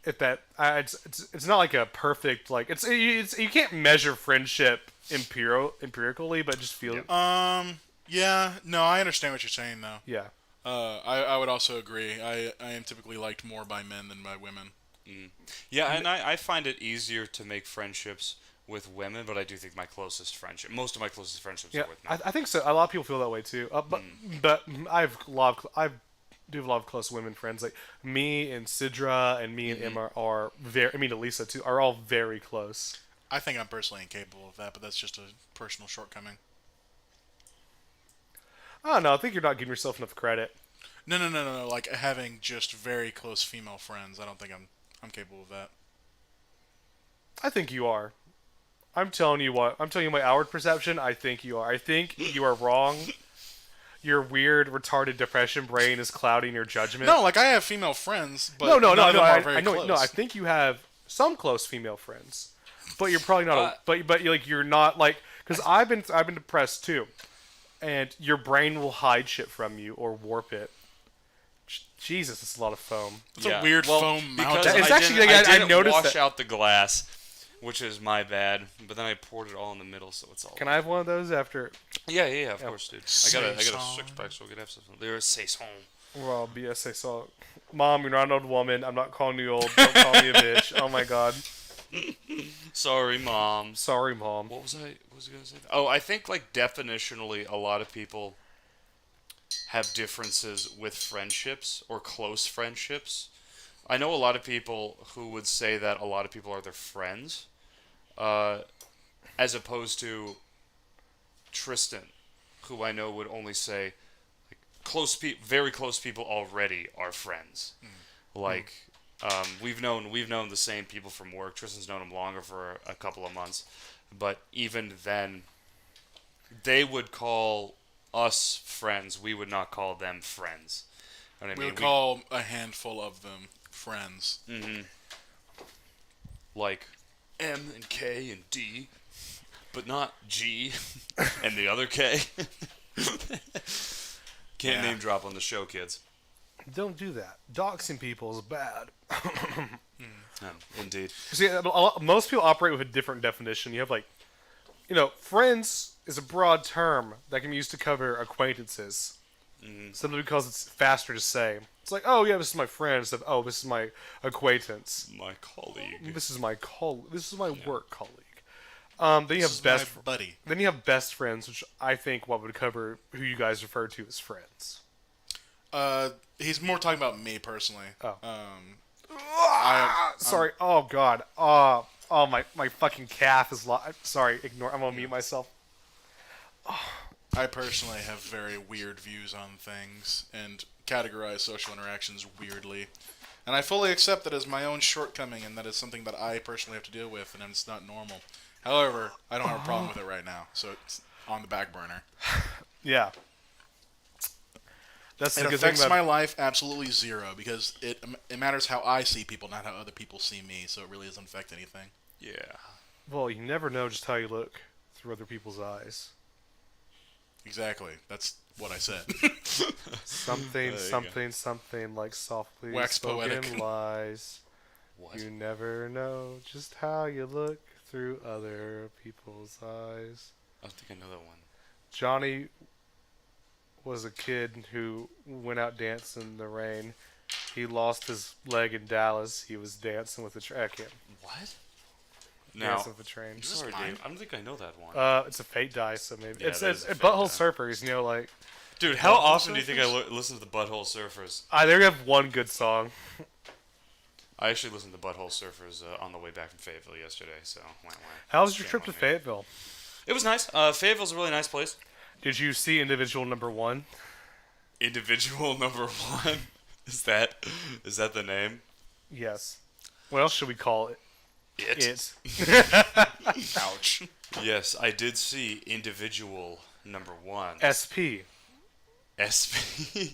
if that it's not like a perfect like it's you can't measure friendship empirically, but just feel Yeah, no, I understand what you're saying, though. yeah. I would also agree. I am typically liked more by men than by women. Yeah, and I find it easier to make friendships with women, but I do think most of my closest friendships Yeah, are with men. I think so. A lot of people feel that way too. But I do have a lot of close women friends. Like me and Sidra and me and Emma are very. I mean, Elisa too are all very close. I think I'm personally incapable of that, but that's just a personal shortcoming. I don't know. I think you're not giving yourself enough credit. No. Like having just very close female friends, I don't think I'm capable of that. I think you are. I'm telling you what. I'm telling you my outward perception. I think you are. I think you are wrong. Your weird, retarded depression brain is clouding your judgment. No, like I have female friends, but no. none of them are very I know. close. No, I think you have some close female friends, but you're probably not. But you're not like because I've been depressed too, and your brain will hide shit from you or warp it. Jesus, it's a lot of foam. It's a weird foam because mountain. It's I actually- didn't, I I didn't noticed wash that. out the glass, which is my bad. But then I poured it all in the middle, so it's all. Can I have one of those after? Yeah, of course, dude. I got a Saison. 6-pack, so we can have some. There's saison. Well, BS, I saw. Mom, you're not an old woman. I'm not calling you old. Don't call me a bitch. Oh my god. Sorry, mom. Sorry, Mom. What was I gonna say? Oh, I think like definitionally, a lot of people have differences with friendships or close friendships. I know a lot of people who would say that a lot of people are their friends, as opposed to Tristan, who I know would only say like, very close people already are friends. Like we've known the same people from work. Tristan's known them longer for a couple of months, but even then, they would call us friends. We would not call them friends. You know what I We mean? would call a handful of them friends. Like M and K and D, but not G and the other K. Can't name drop on the show, kids. Don't do that. Doxing people is bad. Indeed. See, most people operate with a different definition. You have like, friends is a broad term that can be used to cover acquaintances. Simply because it's faster to say. It's like, oh yeah, this is my friend. Instead of, oh, this is my acquaintance. My colleague. This is my This is my work colleague. Then you This have is my buddy. Then you have best friends, which I think what would cover who you guys refer to as friends. He's more talking about me personally. Oh. I, Sorry. Oh god. Oh my fucking calf is sorry. Ignore. I'm gonna mute myself. I personally have very weird views on things and categorize social interactions weirdly. And I fully accept that as my own shortcoming, and that is something that I personally have to deal with, and it's not normal. However, I don't have a problem with it right now, so it's on the back burner. Yeah. That's It the good thing affects about my life absolutely zero, because it matters how I see people, not how other people see me, so it really doesn't affect anything. Yeah. Well, you never know just how you look through other people's eyes. Exactly. That's what I said. Something like softly Wax spoken poetic. lies. What? You never know just how you look through other people's eyes. I don't think I know that one. Johnny was a kid who went out dancing in the rain. He lost his leg in Dallas. He was dancing with a train. What? Now, Dancing with a train. sorry, mine? Dave. I don't think I know that one. It's a fate die, so maybe Yeah, it's that is a fate Butthole die. Surfers. Like Dude, how Butthole often do you think I Surfers? listen to the Butthole Surfers? they have one good song. I actually listened to Butthole Surfers on the way back from Fayetteville yesterday, so wah, wah. How was your Shame trip on to me. Fayetteville? It was nice. Fayetteville's a really nice place. Did you see individual number one? Individual number one. Is that the name? Yes. What else should we call it? It. Ouch. Yes, I did see individual number 1. SP. SP.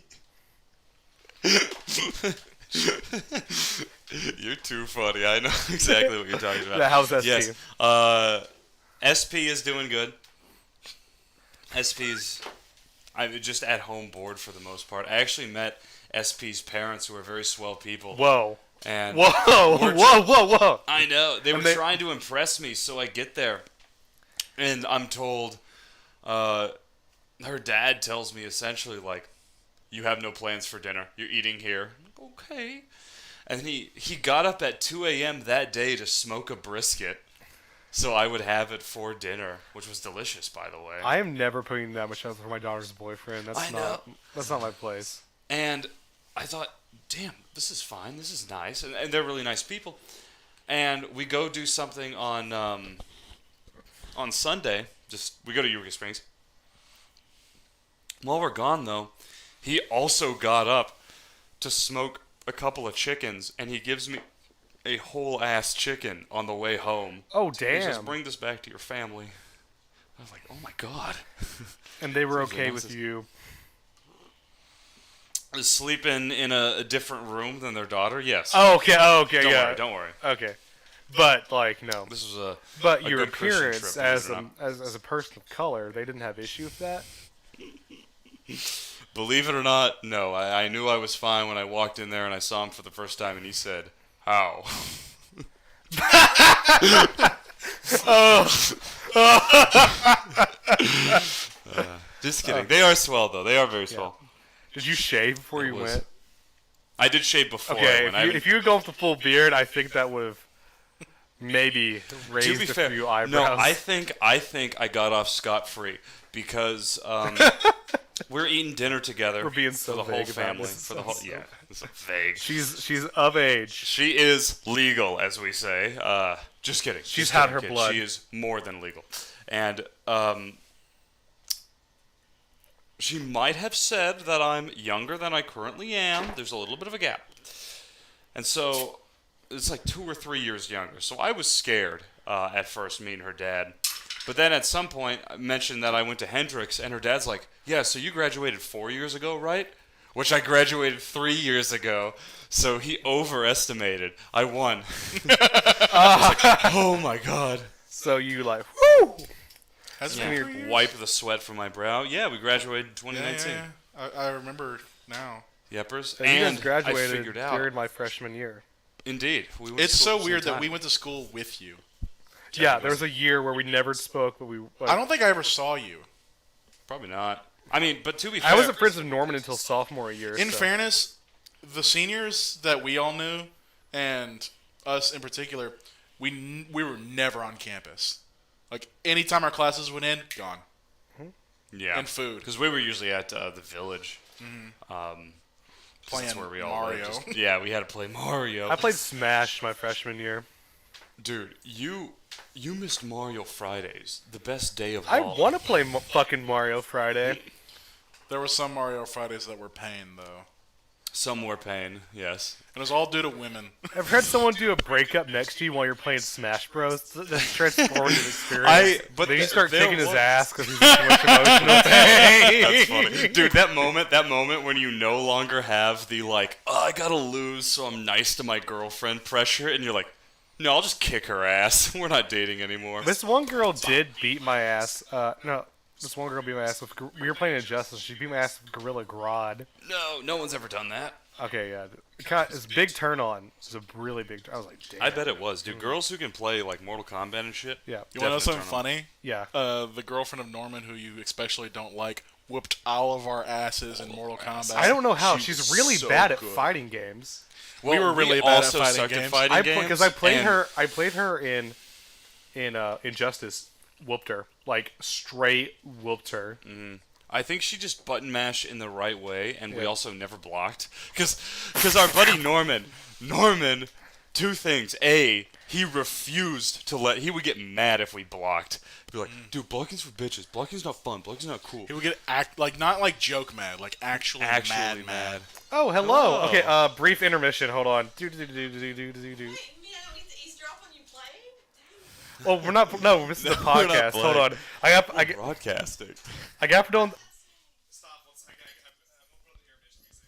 You're too funny. I know exactly what you're talking about. Yeah, how's SP? Yes. SP is doing good. SP's I'm just at home bored for the most part. I actually met SP's parents, who are very swell people. Whoa. And Whoa. Whoa. I know. They were And they- trying to impress me, so I get there. And I'm told, her dad tells me essentially, like, you have no plans for dinner. You're eating here. Okay. And he got up at 2 a.m. that day to smoke a brisket, so I would have it for dinner, which was delicious, by the way. I am never putting that much effort for my daughter's boyfriend. I know. That's not my place. And I thought, damn, this is fine. This is nice. And they're really nice people. And we go do something on Sunday. We go to Eureka Springs. While we're gone, though, he also got up to smoke a couple of chickens, and he gives me a whole ass chicken on the way home. Oh, He says, damn. bring this back to your family. I was like, oh my god. And they were Sounds okay like with this- you. Sleeping in a different room than their daughter? Yes. Oh, okay, Don't yeah. worry, don't worry. Okay. But, like, no. This was a But a your good Christian appearance trip, believe as it or not. as a person of color, they didn't have issue with that? Believe it or not, no. I knew I was fine when I walked in there and I saw him for the first time, and he said, "How?" Just kidding. They are swell, though. They are very swell. Did you shave before you was- went? I did shave before. Okay, when I if you had gone with the full beard, I think that would have maybe to raised be a fair, few no, eyebrows. I think I got off scot-free because we're eating dinner together. We're being so for the whole vague about family. this. For the whole, yeah, it's vague. She's of age. She is legal, as we say. Just kidding. She's Just had kidding, her kid. blood. She is more than legal. And she might have said that I'm younger than I currently am. There's a little bit of a gap. And so it's like 2 or 3 years younger. So I was scared at first, meeting her dad. But then at some point, I mentioned that I went to Hendrix, and her dad's like, yeah, so you graduated 4 years ago, right? Which I graduated 3 years ago. So he overestimated. I won. I was like, oh my god. So you like, whoo! Has it Yeah. been 3 years? Wipe the swet from my brow. Yeah, we graduated in Yeah, 2019. yeah. I remember now. Yepers. So you and guys graduated I figured out. during my freshman year. Indeed. We went to It's school so at the same weird that time. we went to school with you. Yeah, there was a year where we never spoke, but we. Like, I don't think I ever saw you. Probably not. I mean, but to be fair, I wasn't friends with Norman until sophomore year. In so. fairness, the seniors that we all knew, and us in particular, we were never on campus. Like, anytime our classes went in, gone. yeah, and food. because we were usually at the village. Playing That's where we all Mario. were. Yeah, we had to play Mario. I played Smash my freshman year. Dude, you missed Mario Fridays, the best day of I all. want to play fucking Mario Friday. There were some Mario Fridays that were pain, though. Some were pain, yes. And it was all due to women. I've heard someone do a breakup next to you while you're playing Smash Bros. That's transformative experience. but then you th- start there kicking his was- ass because he's too much emotional pain. That's funny. Dude, that moment when you no longer have the, like, oh, I gotta lose so I'm nice to my girlfriend pressure, and you're like, no, I'll just kick her ass. We're not dating anymore. This one girl did beat my ass. This one girl beat my ass with. We were playing Injustice. She beat my ass with Gorilla Grodd. No one's ever done that. Okay, yeah. It's a big turn on. It's a really big. I was like, damn. I bet it was, dude. Girls who can play, like, Mortal Kombat and shit. Yeah. You want to know definitely something turn on. funny? Yeah. The girlfriend of Norman, who you especially don't like, whooped all of our asses in Mortal Kombat. I don't know how. She She's was really so bad at good. fighting games. Well, We were really bad at also fighting sucked games. at fighting games. Because I played and- her. I played her in Injustice. Whooped her, like straight whooped her. I think she just button mashed in the right way, and we Yeah. also never blocked. Because our buddy Norman, Two things. A, he refused to let. He would get mad if we blocked. He'd be like, dude, blocking's for bitches. Blocking's not fun. Blocking's not cool. He would get not like joke mad, like actually mad. Oh, hello. Hello. Okay, brief intermission. Hold on. Do. Wait, eavesdrop when you play? Well, we're not. No, this is the No, we're not podcast. Hold playing. on. I got Broadcasting. to put on. Stop. I got the intermission music.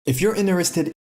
If you're interested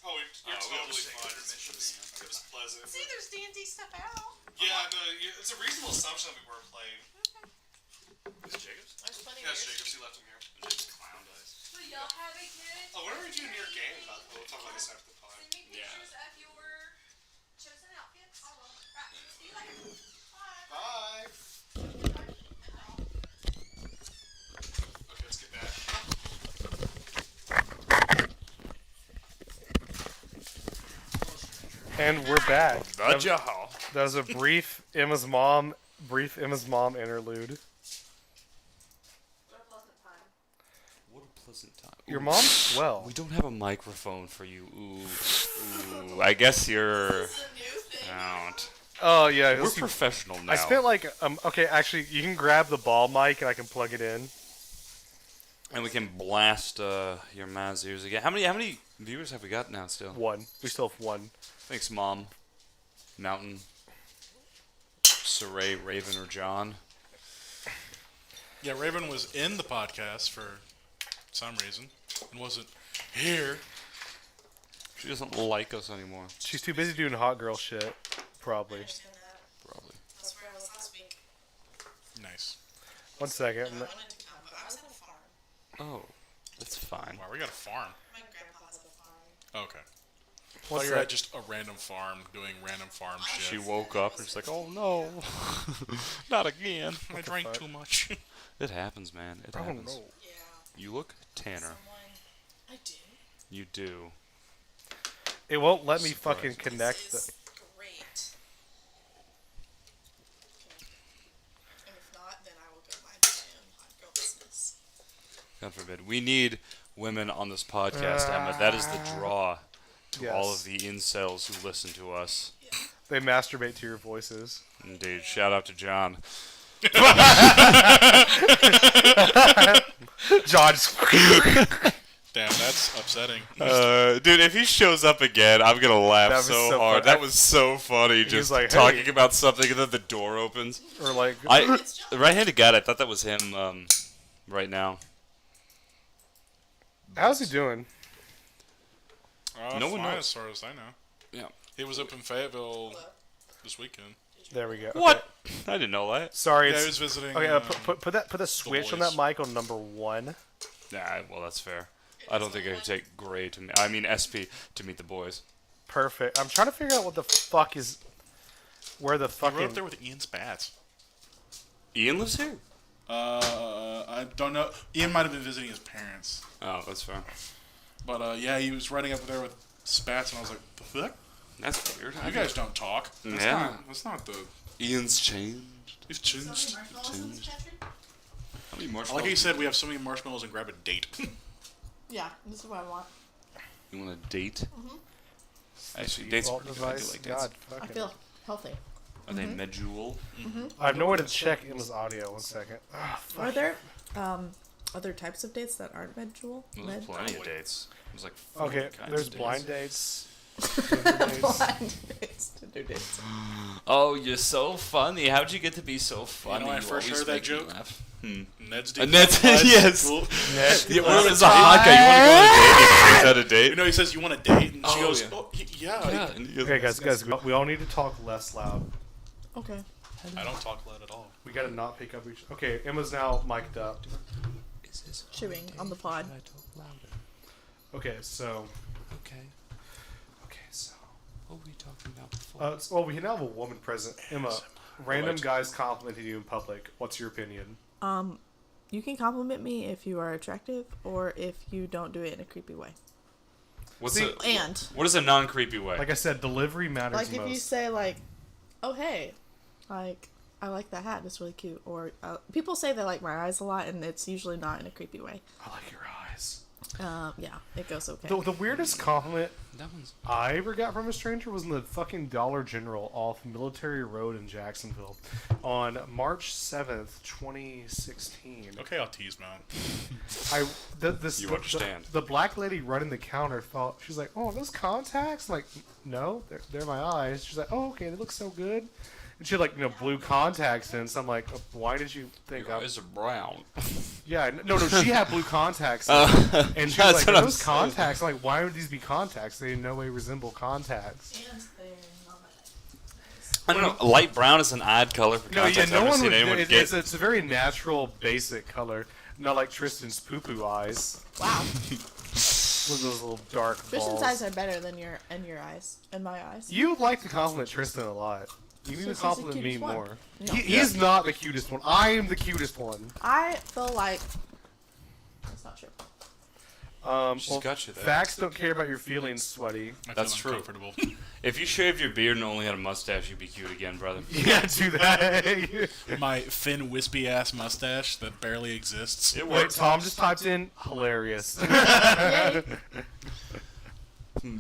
Oh, you're totally fine. It was pleasant. See, there's D&D stuff out. Yeah, no, it's a reasonable assumption that we weren't playing. Is Jacobs? There's plenty Yeah, of Jacobs, he left him here. Just clown dice. So y'all have a good. Oh, what are we doing near game about? We'll talk about this after the pod. Send me pictures of your chosen outfits. I will. Right. See you later. Bye. Bye. Okay, let's get back. And we're back. Jaha. That was a brief Emma's mom interlude. What a pleasant time. Your mom's swell. We don't have a microphone for you. Ooh. I guess you're It's a new thing. out. Oh yeah, We're professional now. I spent like okay, actually, you can grab the ball mic and I can plug it in. And we can blast your Maz ears again. How many viewers have we got now still? One. We still have one. Thanks, Mom. Mountain. Saray, Raven, or John. Yeah, Raven was in the podcast for some reason and wasn't here. She doesn't like us anymore. She's too busy doing hot girl shit. Probably. Understand that. Probably. That's where I was last week. Nice. 1 second. I wanted to come, but I was at a farm. Oh, that's fine. Wow, we got a farm. My grandpa has a farm. Oh, okay. I What's thought you were that? at just a random farm doing random farm shit. She woke up and she's like, "Oh no, not again." I drank too much. It happens, man. It Oh happens. no. Yeah. You look tanner. Someone. I do. You do. It won't let me Surprise. fucking connect This the. is great. Okay. And if not, then I will go mind my own hot girl business. God forbid. We need women on this podcast, Emma. That is the draw to all Yes. of the incels who listen to us. They masturbate to your voices. Indeed. Shout out to John. John's. Damn, that's upsetting. Dude, if he shows up again, I'm gonna laugh That was so so hard. funny. That was so funny. Just like, talking "Hey." about something and then the door opens. Or like. Right-handed guy, I thought that was him right now. How's he doing? No one fine knows. as far as I know. Yeah. He was up in Fayetteville this weekend. There we go. Okay. What? I didn't know that. Sorry. Yeah, It's, he was visiting. okay, put the switch on boys. that mic on number 1. Nah, well, that's fair. I don't think it would take Gray to meet. I mean, SP to meet the boys. Perfect. I'm trying to figure out what the fuck is. Where the He fucking. rode up there with Ian Spatz. Ian lives here. I don't know. Ian might have been visiting his parents. Oh, that's fair. But yeah, he was riding up there with Spatz, and I was like, the fuck? That's weird. You guys don't talk. That's Yeah. That's not the. Ian's changed. He's changed. Changed. How many I marshmallows? like how you said we have so many marshmallows and grab a date. Yeah, this is what I want. You want a date? Actually, dates are Vault pretty good. I do device. like dates. God, I fucking. feel healthy. Are they medjool? I have no way to check Emma's audio. 1 second. Ah, fuck. Are there other types of dates that aren't medjool? There's plenty of dates. There's like Okay, kinds there's of dates. blind dates. Tinder dates. Blind dates, Tinder dates. Oh, you're so funny. How'd you get to be so funny? when I first always heard that make me joke? laugh. Ned's And date. that's Nice. yes. Cool. Yeah, well, it's a hot guy. You want to go on a date? He brings out a date. You know, he says you want a date, and she Oh, goes, yeah. "Oh, yeah." Yeah, and he goes, Okay, guys, we all need to talk less loud. Okay. I don't talk loud at all. We gotta not pick up each. Okay, Emma's now mic'd up. Is this Chewing on the pod. Should I talk louder? Okay, so. Okay. Okay, so what were we talking about before? Well, we now have a woman present. Emma, random Right. guys complimenting you in public. What's your opinion? You can compliment me if you are attractive or if you don't do it in a creepy way. What's see- a, And what is a non-creepy way? Like I said, delivery matters like if most. you say like, "Oh hey, like I like that hat. It's really cute." Or people say they like my eyes a lot, and it's usually not in a creepy way. I like your eyes. Yeah, it goes okay. The weirdest compliment that one's I ever got from a stranger was in the fucking Dollar General off Military Road in Jacksonville on March 7th, 2016. Okay, I'll tease, man. You understand. The black lady running the counter thought, she's like, "Oh, those contacts?" I'm like, "No, they're my eyes." She's like, "Oh, okay, they look so good." And she had like blue contacts in. So I'm like, why did you think Your I? eyes are brown. Yeah, no, she had blue contacts. In. And she was That's like, what I'm those saying. contacts. I'm like, why would these be contacts? They in no way resemble contacts. I don't know. Light brown is an odd color for No, yeah, contacts. no I've never one seen would. anyone It's get. a very natural, basic color. Not like Tristan's poo-poo eyes Wow. with those little dark Tristan's balls. eyes are better than your eyes and my eyes. You like to compliment Tristan a lot. You need to He's the compliment me cutest one. more. No. He's not the cutest one. I am the cutest one. I feel like that's not true. She's got you there. Facts don't care about your feelings, Sweaty. I That's feel true. uncomfortable. If you shaved your beard and only had a mustache, you'd be cute again, brother. Yeah, do that. My thin, wispy ass mustache that barely exists. It Wait, works. Tom just typed in hilarious. Yay.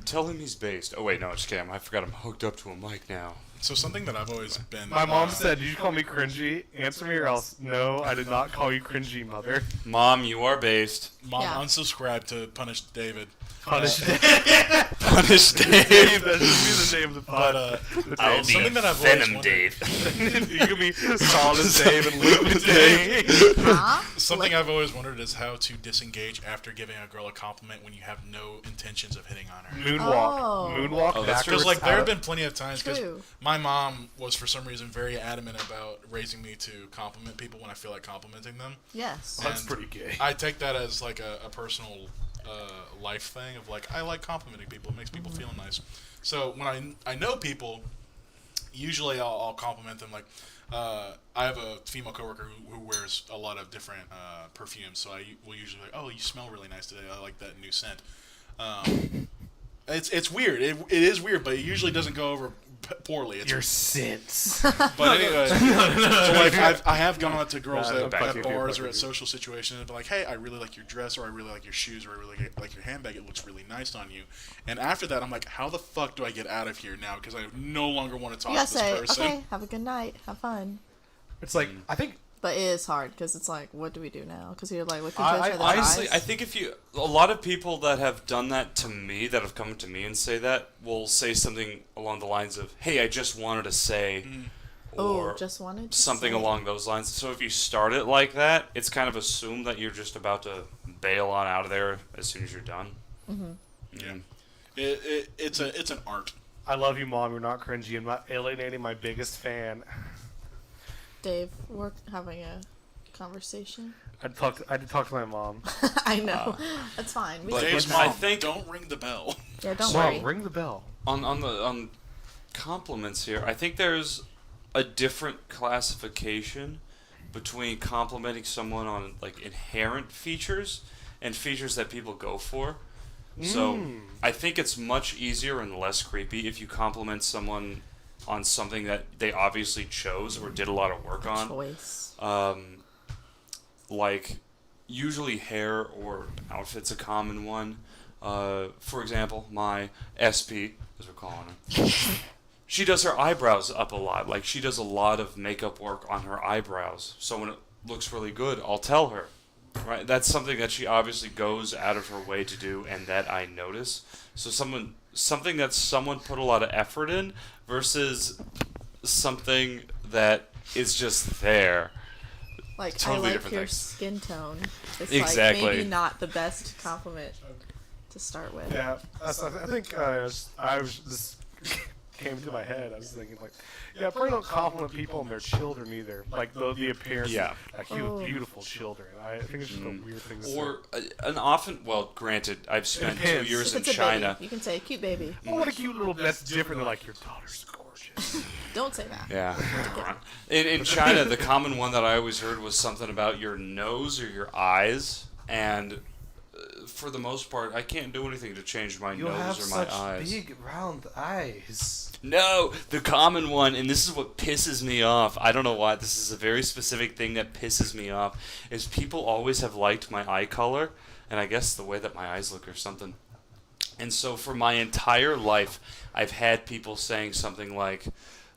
Tell him he's based. Oh wait, no, just kidding. I forgot I'm hooked up to a mic now. So something that I've always been. My mom said, "Did you call me cringy? Answer me or else." No, I did not call you cringy, mother. Mom, you are based. Mom, Yeah. unsubscribe to Punish David. Punish Punish Dave. Dave. That should be the name of the pod. But I'll be something a that I've always Venom wondered- Dave. You can be solid Dave and Luke Dave. Huh? Something I've always wondered is how to disengage after giving a girl a compliment when you have no intentions of hitting on her. Moonwalk. Oh. Moonwalk Oh, that's backwards. Because like there have out been plenty of times because True. my mom was for some reason very adamant about raising me to compliment people when I feel like complimenting them. Yes. That's And pretty gay. I take that as like a personal life thing of like I like complimenting people. It makes people feel nice. So when I know people, usually I'll compliment them. Like I have a female coworker who wears a lot of different perfumes, so I will usually like, oh, you smell really nice today. I like that new scent. It's weird. It is weird, but it usually doesn't go over poorly. It's Your sins. but anyway, so like I have gone out to girls No, at back to you, bars back or at to you. social situations and be like, hey, I really like your dress, or I really like your shoes, or I really like your handbag. It looks really nice on you. And after that, I'm like, how the fuck do I get out of here now? Because I no longer want to talk You to gotta this say, person. okay, have a good night, have fun. It's like I think But it is hard because it's like, what do we do now? Because you're like looking I- to each other's Honestly, eyes. I think a lot of people that have done that to me, that have come to me and say that, will say something along the lines of, "Hey, I just wanted to say," or just wanted to something say. along those lines. So if you start it like that, it's kind of assumed that you're just about to bail on out of there as soon as you're done. Yeah, it's an art. I love you, Mom. You're not cringy. I'm not alienating my biggest fan. Dave, we're having a conversation. I had to talk to my mom. I know. That's fine. We but can Dave's fix mom, it. I think- don't ring the bell. Yeah, don't Mom, worry. ring the bell. On compliments here, I think there's a different classification between complimenting someone on like inherent features and features that people go for. So I think it's much easier and less creepy if you compliment someone on something that they obviously chose or did a lot of work on. Choice. Like usually hair or outfit's a common one. For example, my SP, as we're calling her, she does her eyebrows up a lot. Like she does a lot of makeup work on her eyebrows. So when it looks really good, I'll tell her. Right? That's something that she obviously goes out of her way to do, and that I notice. So something that someone put a lot of effort in versus something that is just there. Like, Totally I like different your things. skin tone. It's Exactly. like maybe not the best compliment to start with. Yeah, I think I was just came to my head. I was thinking like, yeah, probably don't compliment people on their children either. Like the appearance. Yeah. Like you Oh. have beautiful children. I think it's just a weird thing to Or an often, well, granted, I've spent 2 depends. years If in it's a China. baby, you can say, cute baby. say. Oh, what a cute little. That's different than like your daughter's gorgeous. Don't say that. Yeah. In China, the common one that I always heard was something about your nose or your eyes, and for the most part, I can't do anything to change my nose or my eyes. big round eyes. No, the common one, and this is what pisses me off. I don't know why. This is a very specific thing that pisses me off. Is people always have liked my eye color, and I guess the way that my eyes look or something. And so for my entire life, I've had people saying something like,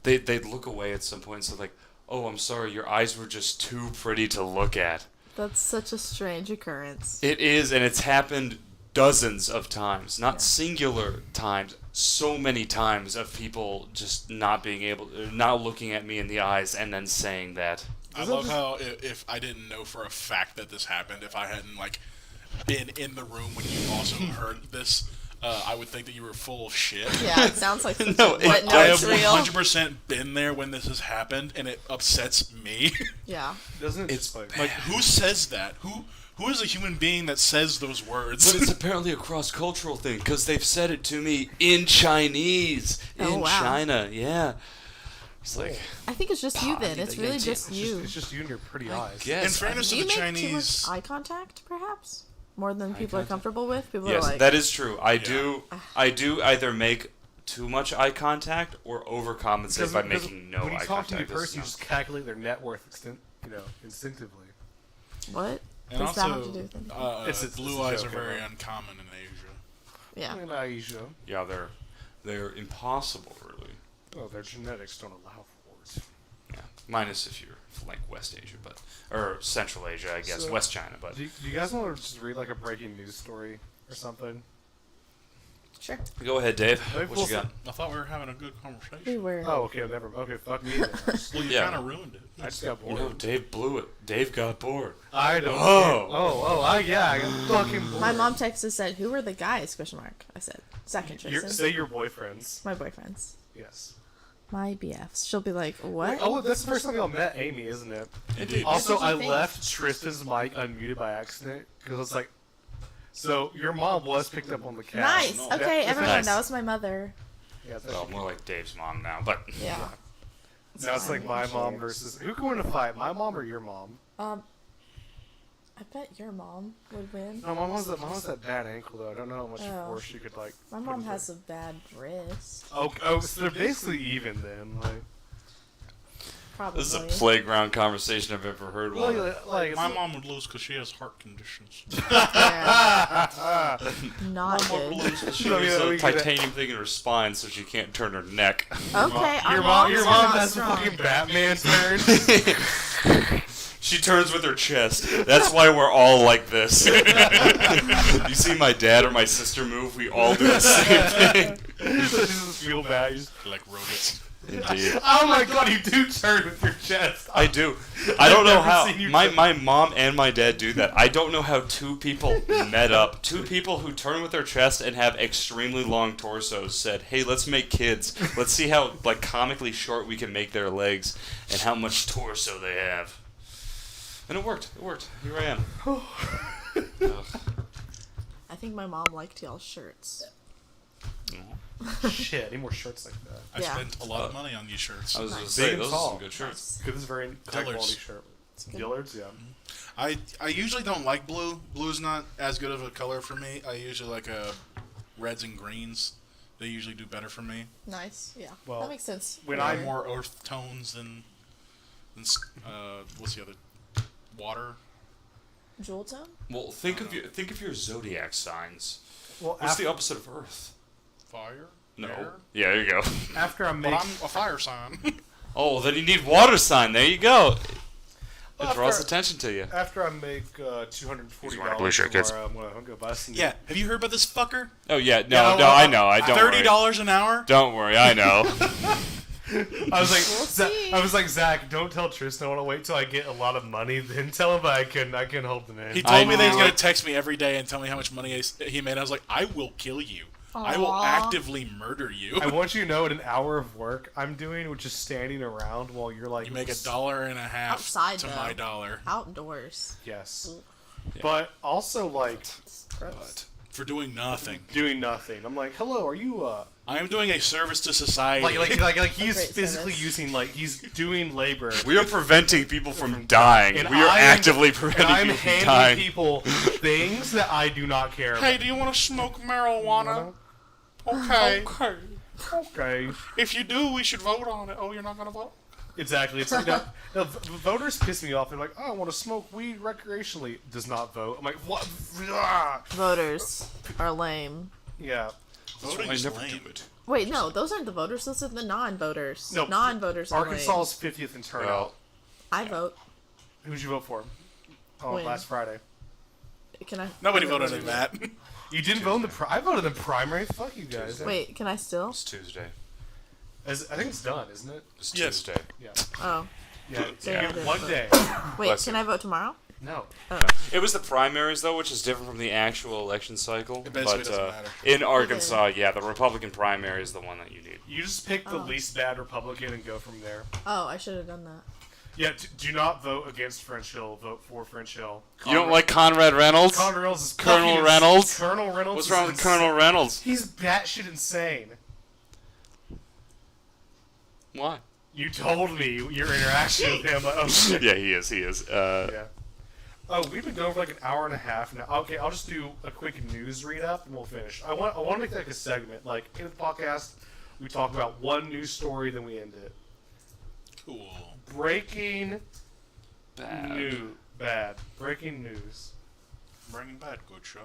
they'd look away at some point and say like, "Oh, I'm sorry, your eyes were just too pretty to look at." That's such a strange occurrence. It is, and it's happened dozens of times, not singular times. so many times of people just not being able, not looking at me in the eyes and then saying that. I love how if I didn't know for a fact that this happened, if I hadn't like been in the room when you also heard this, I would think that you were full of shit. Yeah, it sounds like such No, a, but no, I it's have real. 100% been there when this has happened, and it upsets me. Yeah. Doesn't it It's just like Like, who says that? Who is a human being that says those words? But it's apparently a cross-cultural thing because they've said it to me in Chinese in Oh, wow. China. Yeah, it's like I think it's just you then. It's really just you. it's just you and your pretty eyes. yes. In fairness Do to you the make too much Chinese, eye contact, perhaps? More than people are comfortable with? People Yes, are like, that is true. I do either make too much eye contact or overcompensate by making no when you eye talk to a contact. person, you just calculate their net worth, instinctively. what? and Does that have to also, do with anything? It's a blue eyes are joke, very right? uncommon in Asia. Yeah. In Asia, Yeah, they're impossible, really. oh, their genetics don't allow for it. Yeah, minus if you're from, like West Asia, or Central Asia, I guess, So, West China. But Do you guys want to just read like a breaking news story or something? Sure. go ahead, Dave. Maybe What we'll you got? I thought we were having a good We conversation. were. Oh, okay, never. Okay, fuck me. Then. Well, you Yeah. kind of ruined it. I just got You bored. know, Dave blew it. Dave got bored. I don't. Oh. I got fucking bored. My mom texted and said, "Who were the guys?" Question mark. I said, "Zach and Tristan." Say your boyfriends. My boyfriends. Yes. My BFs. She'll be like, "What?" Oh, that's the first time y'all met Amy, isn't it? Indeed. Also, What did you I think? left Tristan's mic unmuted by accident because I was like, so your mom was picked up on the couch. Nice. no. Okay, That's everyone. nice. That was my mother. Yeah, that's Well, more like Dave's mom now, but Yeah. now it's like my mom Cheers. versus who can win a fight, my mom or your mom? I bet your mom would win. No, mom has that bad ankle though. I don't know how much Oh. force she could like. My put mom into has it. a bad wrist. Oh, so they're basically even then. Like, Probably. this is a playground conversation I've ever heard. One. like My mom would lose because she has heart conditions. Yeah. Not good. She No, has yeah, a we get it. titanium thing in her spine, so she can't turn her neck. Okay, our your moms your are mom not has a strong. fucking Batman turn. She turns with her chest. That's why we're all like this. You see my dad or my sister move, we all do the same thing. This is feel bad. You just- Like robots. Indeed. Oh my god, you do turn with your chest. I do. I don't know never how. seen you My turn. mom and my dad do that. I don't know how two people met up. Two people who turn with their chest and have extremely long torsos said, "Hey, let's make kids. Let's see how like comically short we can make their legs and how much torso they have." And it worked. It worked. Here I am. Ugh. I think my mom liked y'all's shirts. Shit, I need more shirts like that. I Yeah. spent a lot of money on these shirts. I was going to Nice. say, Big and those are tall. some good shirts. Good, this is very high Dillards. quality shirt. Dillards, yeah. I usually don't like blue. Blue's not as good of a color for me. I usually like reds and greens. They usually do better for me. Nice. Yeah. Well, that makes sense. when I I'm more earth tones than what's the other? Water. Jewel tone? Well, think of your zodiac signs. well, What's after, the opposite of Earth? Fire. No. Air? Yeah, there you go. after I But make I'm a fire sign. Oh, then you need water sign. There you go. It Well, draws after- attention to you. after I make $240 wearing blue shirt, kids. tomorrow, I'm gonna go buy some. Yeah. Have you heard about this fucker? Oh yeah, Yeah, no, I know. I don't worry. $30 an hour. Don't worry, I know. I was like, see. I was like, Zach, don't tell Tristan. I want to wait till I get a lot of money, then tell him I can hold the name. He I told me that he's knew gonna it. text me every day and tell me how much money he made. I was like, I will kill you. I will Aw. actively murder you. I want you to know, at an hour of work I'm doing, which is standing around while you're like, You make $1.50 Outside, to though. my dollar Outdoors. Yes, but also like Gross. for doing nothing. doing nothing. I'm like, hello, are you I am doing a service to society. like he's Great physically service. using like he's doing labor. We are preventing people from dying. And We are I'm- actively And preventing I'm people from handing dying. people things that I do not care about. Hey, do you want to smoke marijuana? Okay. Okay. If you do, we should vote on it. Oh, you're not gonna vote? Exactly. It's like voters piss me off. They're like, "Oh, I want to smoke weed recreationally." Does not vote. I'm like, "What?" Ah! Voters are lame. Yeah. Voting I is never lame. do it. Wait, no, those aren't the voters. Those are the non-voters. No, Non-voters are Arkansas lame. is 50th in turnout. Well, I vote. Who'd you vote for? Oh, When? last Friday. Can I? Nobody I don't voted know. on that. You didn't vote in the I voted in the primary. Fuck you guys. Tuesday. Wait, can I still? It's Tuesday. I think it's done, isn't it? It's Yes. Tuesday. Yeah. Oh. Yeah. So I You didn't get one vote. day. Wait, Bless can you. I vote tomorrow? No. It was the primaries though, which is different from the actual election cycle. It basically but doesn't matter. in Arkansas, yeah, the Republican primary is the one that you need. You just pick the least bad Republican and go from there. Oh, I should have done that. Yeah. Do not vote against French Hill. Vote for French Hill. You don't like Conrad Reynolds? Colonel Reynolds is Colonel fucking Reynolds? Colonel Reynolds. What's is wrong with insane. Colonel Reynolds? He's batshit insane. Why? You told me your interaction with him. Like, oh shit. Yeah, he is. He is. Yeah. Oh, we've been going for like an hour and a half now. Okay, I'll just do a quick news read up and we'll finish. I want to make like a segment. Like in the podcast, we talk about one news story, then we end it. Cool. Breaking Bad. news. Bad. Breaking news. Breaking Bad, good show.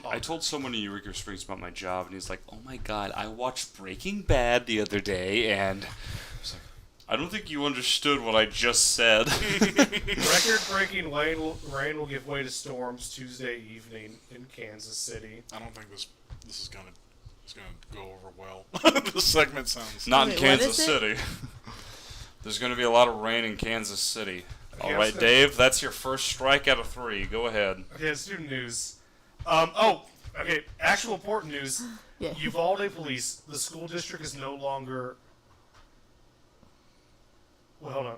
I told someone in Eureka Springs about my job, and he's like, "Oh my god, I watched Breaking Bad the other day," and I was like, "I don't think you understood what I just said." Record-breaking rain will give way to storms Tuesday evening in Kansas City. I don't think this is gonna go over well. This segment sounds Not in Wait, what Kansas is it? City. There's going to be a lot of rain in Kansas City. Okay, All I'm right, just gonna- Dave, that's your first strike out of 3. Go ahead. Okay, let's do news. Okay, actual important news. Yeah. Uvalde Police, the school district is no longer. Well, hold on.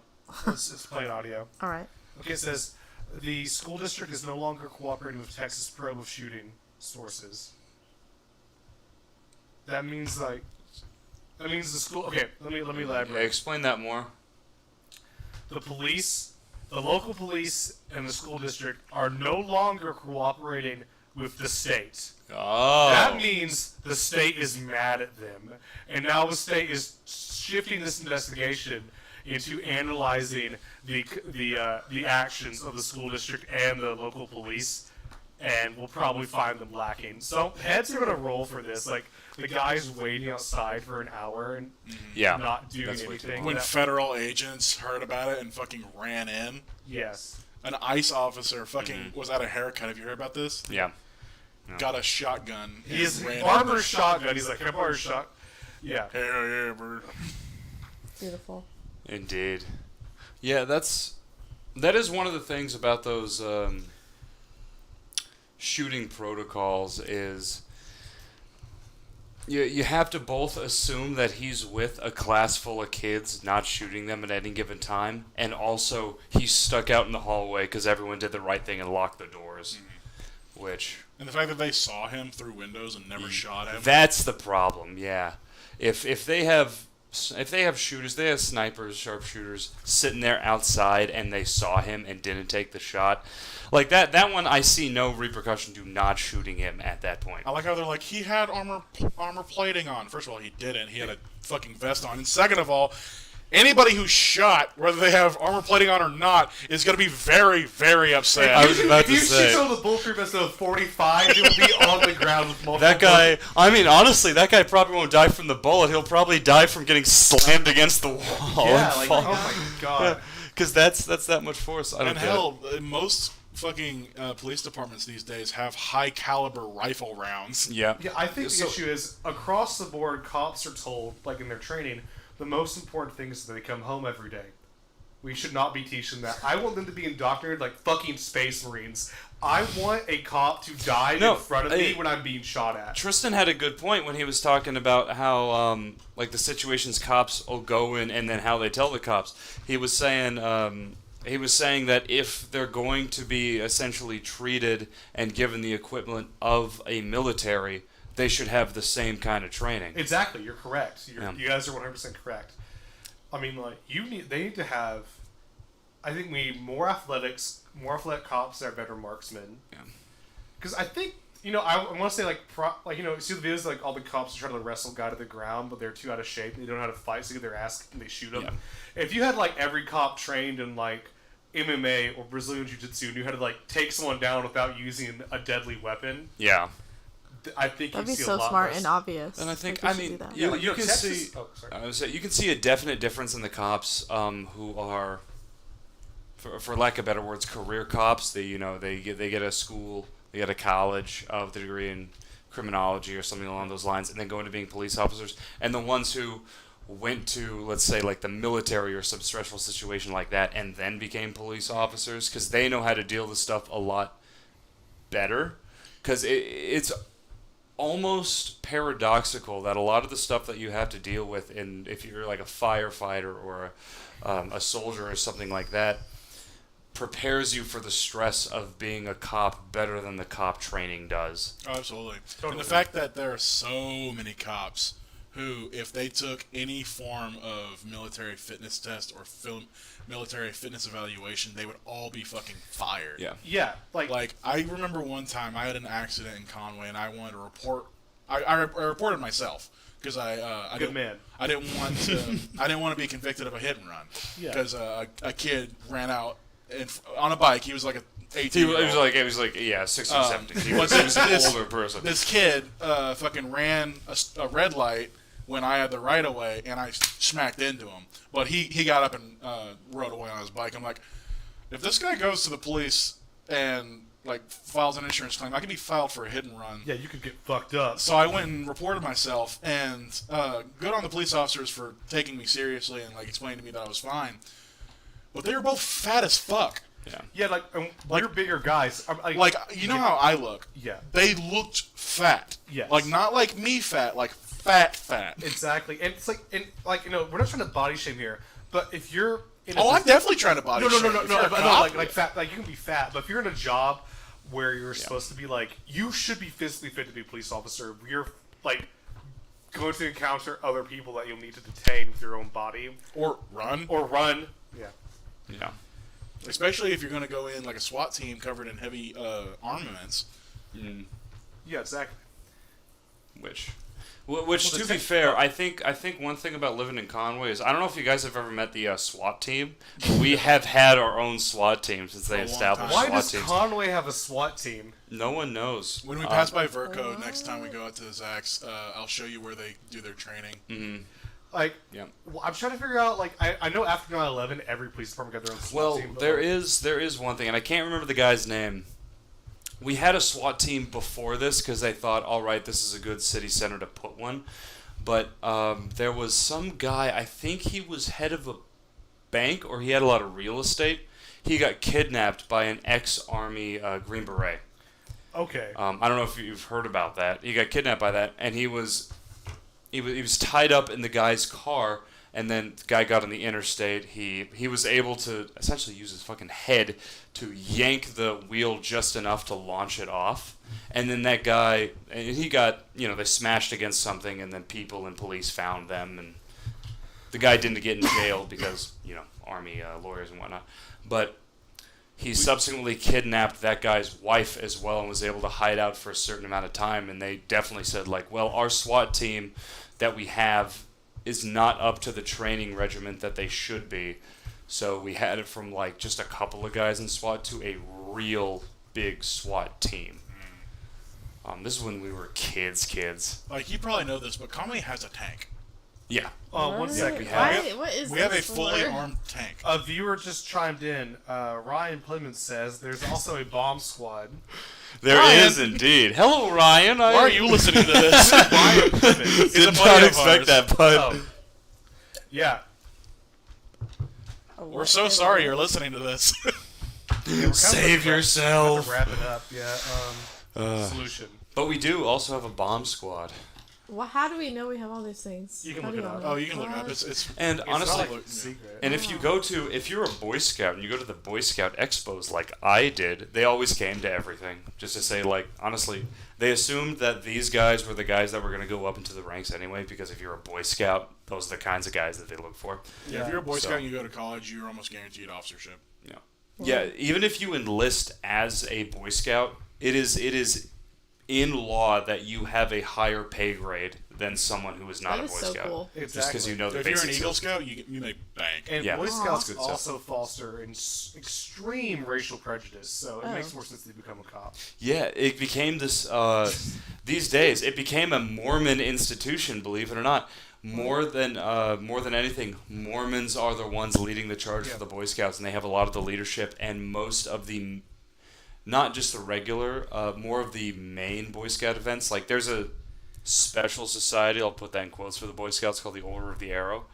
It's playing audio. All right. Okay, it says the school district is no longer cooperating with Texas probe of shooting sources. That means the school. Okay, let me Yeah, elaborate. explain that more. The police, the local police, and the school district are no longer cooperating with the state. Oh. That means the state is mad at them, and now the state is shifting this investigation into analyzing the actions of the school district and the local police, and will probably find them lacking. So heads are gonna roll for this. Like the guy's waiting outside for an hour and Yeah. not doing That's way too anything. when That- federal agents heard about it and fucking ran in. yes. An ICE officer fucking was at a haircut. Have you heard about this? Yeah. Got a shotgun. and He's ran in. barber's shotgun. He's like, can I borrow your shot? Yeah. Hell yeah, bro. Beautiful. Indeed. Yeah, that is one of the things about those shooting protocols is you have to both assume that he's with a class full of kids not shooting them at any given time, and also he's stuck out in the hallway because everyone did the right thing and locked the doors, which And the fact that they saw him through windows and never shot him. that's the problem. Yeah, if they have shooters, they have snipers, sharpshooters sitting there outside, and they saw him and didn't take the shot, like that one, I see no repercussion to not shooting him at that point. I like how they're like, he had armor plating on. First of all, he didn't. He had a fucking vest on. And second of all, anybody who's shot, whether they have armor plating on or not, is going to be very, very upset. I was about If to you say. shoot someone with bulletproof vest of 45, he will be on the ground with multiple. That guy, I mean, honestly, that guy probably won't die from the bullet. He'll probably die from getting slammed against the wall Yeah, and like, fall. oh my god. Because that's that much force. I don't And get hell, most fucking police departments these days have high caliber rifle rounds. it. Yeah. Yeah, I think the So- issue is across the board, cops are told, like in their training, the most important thing is that they come home every day. We should not be teaching that. I want them to be indoctrinated like fucking space marines. I want a cop to die No, in front of me when I'm being shot at. Tristan had a good point when he was talking about how, like, the situations cops will go in and then how they tell the cops. He was saying that if they're going to be essentially treated and given the equivalent of a military, they should have the same kind of training. Exactly, you're correct. Yeah. You guys are 100% correct. I mean, like they need to have. I think we need more athletic cops that are better marksmen. Yeah. Because I think I want to say see the videos like all the cops are trying to wrestle a guy to the ground, but they're too out of shape. And they don't know how to fight, so they get their ass and they shoot them. Yeah. If you had like every cop trained in like MMA or Brazilian Jiu-Jitsu, and you had to like take someone down without using a deadly weapon, Yeah. I think That'd be you'd see a so lot smart less. and obvious. And I think, Like, I we should mean, do that. you, like, you can Texas- see. Oh, sorry. I would say you can see a definite difference in the cops who are, for lack of better words, career cops. They get a school, they get a college of the degree in criminology or something along those lines, and then go into being police officers. And the ones who went to, let's say, like the military or some stressful situation like that, and then became police officers, because they know how to deal with stuff a lot better. Because it's almost paradoxical that a lot of the stuff that you have to deal with, if you're like a firefighter or a soldier or something like that, prepares you for the stress of being a cop better than the cop training does. Oh, absolutely. Totally. And the fact that there are so many cops who, if they took any form of military fitness test or military fitness evaluation, they would all be fucking fired. Yeah. Yeah, Like, I remember one time I had an accident in Conway, and I wanted to report. I reported myself because I Good didn't, man. I didn't want to. I didn't want to be convicted of a hit and run Yeah. because a kid ran out on a bike. He was like a 18. It was like 16, 17. He was an older person. This kid fucking ran a red light when I had the right of way, and I smacked into him. But he got up and rode away on his bike. I'm like, if this guy goes to the police and like files an insurance claim, I could be filed for a hit and run. Yeah, you could get fucked up. So I went and reported myself, and good on the police officers for taking me seriously and like explaining to me that I was fine. But they were both fat as fuck. Yeah, like you're bigger guys. Like, you know how I look? Yeah. They looked fat. Yes. Like, not like me fat, like fat. Exactly, and it's like we're not trying to body shame here, but if you're in I'm definitely trying to body no, shame. If you're a cop, like fat, like you can be fat, but if you're in a job where you're supposed to be like, you should be physically fit to be a police officer. You're like going to encounter other people that you'll need to detain with your own body or run. Yeah. Yeah. Especially if you're going to go in like a SWAT team covered in heavy armaments. Yeah, exactly. Which to be fair, I think one thing about living in Conway is, I don't know if you guys have ever met the SWAT team. We have had our own SWAT team since they For a long established time. Why SWAT does teams. Conway have a SWAT team? No one knows. When we pass by Verco next time we go out to Zach's, I'll show you where they do their training. Like, Yeah. well, I'm trying to figure out. Like, I know after 9/11, every police department got their own SWAT Well, team. But there like, is one thing, and I can't remember the guy's name. We had a SWAT team before this because they thought, all right, this is a good city center to put one. But there was some guy, I think he was head of a bank or he had a lot of real estate. He got kidnapped by an ex-Army Green Beret. Okay. I don't know if you've heard about that. He got kidnapped by that, and he was tied up in the guy's car, and then the guy got on the interstate. He was able to essentially use his fucking head to yank the wheel just enough to launch it off. And then that guy, and he got, they smashed against something, and then people and police found them, and the guy didn't get in jail because, Army lawyers and whatnot. But he subsequently kidnapped that guy's wife as well and was able to hide out for a certain amount of time. And they definitely said, like, well, our SWAT team that we have is not up to the training regiment that they should be. So we had it from, like, just a couple of guys in SWAT to a real big SWAT team. This is when we were kids. Like, you probably know this, but Conway has a tank. Yeah. One second. What is We have a this fully for? armed tank. A viewer just chimed in. Ryan Plymouth says there's also a bomb squad. There is Ryan. indeed. Hello, Ryan. Why are you listening to this? Ryan Plymouth. He's a Did buddy not of expect ours. that, but Oh. Yeah. We're so sorry you're listening to this. save yourself. Wrap it up. Yeah. Solution. But we do also have a bomb squad. Well, how do we know we have all these things? You can How look do it y'all up. know? Oh, you can look it up. It's And It's honestly, not like a secret. and if you're a Boy Scout and you go to the Boy Scout expos like I did, they always came to everything just to say, like, honestly, they assumed that these guys were the guys that were going to go up into the ranks anyway, because if you're a Boy Scout, those are the kinds of guys that they look for. yeah, if you're a Boy So- Scout and you go to college, you're almost guaranteed officership. Yeah, even if you enlist as a Boy Scout, it is in law that you have a higher pay grade than someone who is not That a is Boy so Scout. cool. Just because you know the If you're an basics. Eagle Scout, you make bank. And Yeah. Boy That's Scouts good stuff. also foster extreme racial prejudice, so it makes more sense to become a cop. Yeah, it became this. These days, it became a Mormon institution. Believe it or not, More than anything, Mormons are the ones leading the charge for the Boy Scouts, and they have a lot of the leadership and most of the, not just the regular, more of the main Boy Scout events. Like there's a special society, I'll put that in quotes, for the Boy Scouts called the Order of the Arrow.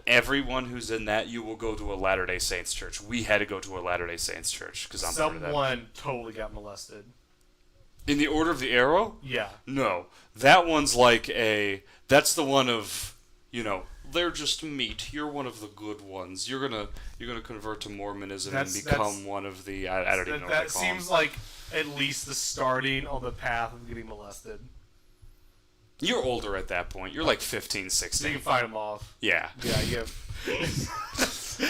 Everyone who's in that, you will go to a Latter-day Saints church. We had to go to a Latter-day Saints church because I'm part of that. Someone totally got molested. In the Order of the Arrow? Yeah. No. That one's like that's the one of, they're just meat. You're one of the good ones. You're gonna convert to Mormonism and become one of the, I don't even know what they That call seems them. like at least the starting on the path of getting molested. You're older at that point. You're like 15, So you 16. can fight them off. Yeah. Yeah, you have. You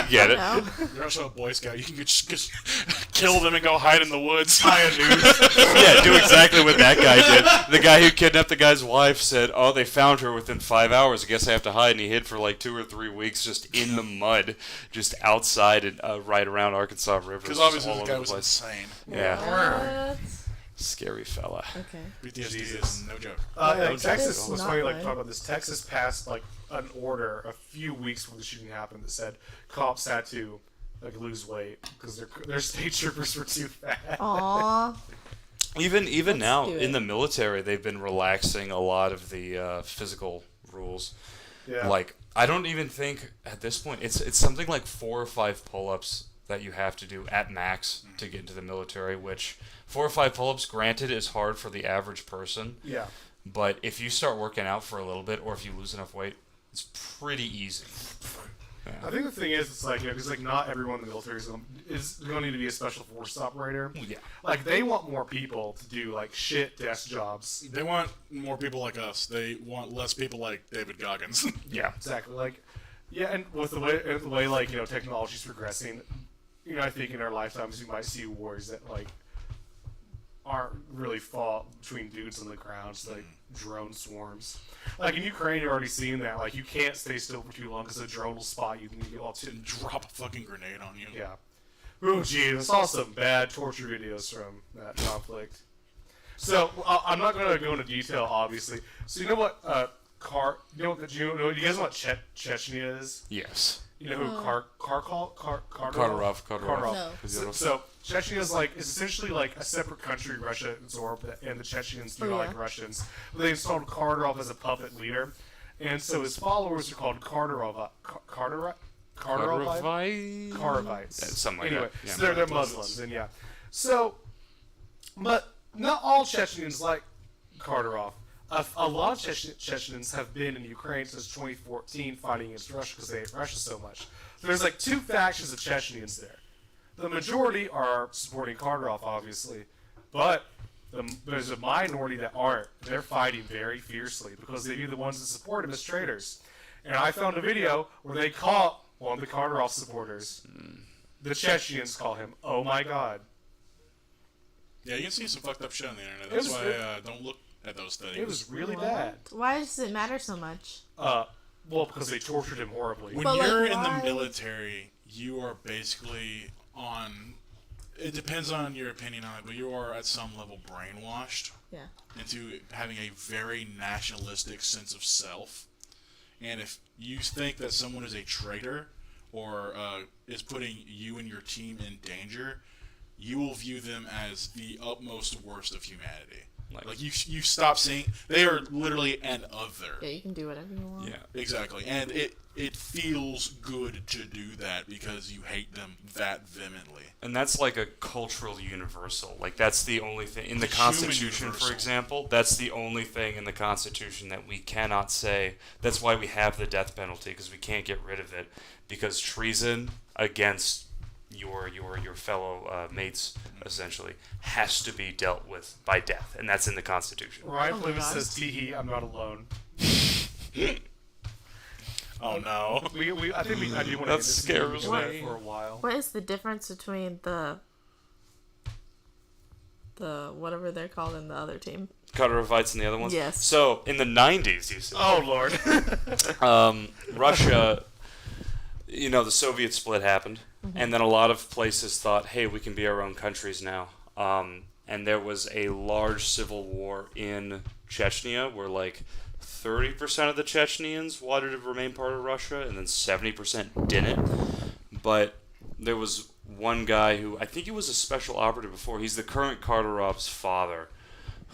get it. No. You're also a Boy Scout. You can just kill them and go hide in the woods. Yeah, do exactly what that guy did. The guy who kidnapped the guy's wife said, "Oh, they found her within 5 hours. I guess I have to hide." And he hid for like 2 or 3 weeks, just in the mud, just outside and right around Arkansas River. Because just obviously all the over guy the was place. insane. Yeah, What? scary fella. Okay. PTSD is no joke. Texas It's was not funny. Like fun. talk about this. Texas passed like an order a few weeks before the shooting happened that said cops had to like lose weight because their state troopers were too fat. Aw. Even Let's now do it. in the military, they've been relaxing a lot of the physical rules. Yeah. Like I don't even think at this point it's something like 4 or 5 pull-ups that you have to do at max to get into the military. Which 4 or 5 pull-ups, granted, is hard for the average person. Yeah. But if you start working out for a little bit, or if you lose enough weight, it's pretty easy. I think the thing is, it's like, because like not everyone in the military is going to need to be a special forces operator. Yeah. Like they want more people to do like shit desk jobs. They want more people like us. They want less people like David Goggins. Yeah, exactly. Like, yeah, and with the way like technology's progressing, I think in our lifetimes we might see wars that like aren't really fought between dudes on the ground, just like drone swarms. Like in Ukraine, you're already seeing that. Like you can't stay still for too long because a drone will spot you and you get all too. Drop a fucking grenade on you. Yeah. Oh, geez, I saw some bad torture videos from that conflict. So I'm not going to go into detail, obviously. So you know what? You guys know what Chechnya is? Yes. You know who Kardarov. No. So Chechnya is essentially like a separate country Russia absorbed, and the Chechens do Oh, not yeah. like Russians. But they installed Kardarov as a puppet leader, and so his followers are called Karavites. Something like Anyway, that. Yeah. so they're Muslims, and yeah. So, but not all Chechens like Kardarov. A lot of Chechens have been in Ukraine since 2014 fighting against Russia because they hate Russia so much. There's like 2 factions of Chechens there. The majority are supporting Kardarov, obviously, but there's a minority that aren't. They're fighting very fiercely because they view the ones that support him as traitors. And I found a video where they caught one of the Kardarov supporters. The Chechens call him, "Oh my God." Yeah, you can see some fucked up shit on the internet. That's why I don't look at those things. It was really bad. Why does it matter so much? Well, because they tortured him horribly. When But, like, you're in why? the military, you are basically on. It depends on your opinion on it, but you are at some level brainwashed Yeah. into having a very nationalistic sense of self. And if you think that someone is a traitor or is putting you and your team in danger, you will view them as the utmost worst of humanity. Like you stop seeing they are literally an other. Yeah, you can do whatever you want. Yeah. Exactly, and it feels good to do that because you hate them that vehemently. And that's like a cultural universal. Like that's the only thing in the Human Constitution, for universal. example. That's the only thing in the Constitution that we cannot say. That's why we have the death penalty, because we can't get rid of it. Because treason against your fellow mates essentially has to be dealt with by death, and that's in the Constitution. Ryan Oh my Fleming God. says, "Teehee, I'm not alone." Oh no! I think I do want to That get this scares going me. for a while. What is the difference between the whatever they're called in the other team? Karavites and the other ones. Yes. So in the 90s, you see. Oh Lord. Russia, the Soviet split happened, and then a lot of places thought, hey, we can be our own countries now. And there was a large civil war in Chechnya where like 30% of the Chechens wanted to remain part of Russia, and then 70% didn't. But there was one guy who, I think he was a special operative before. He's the current Kardarov's father,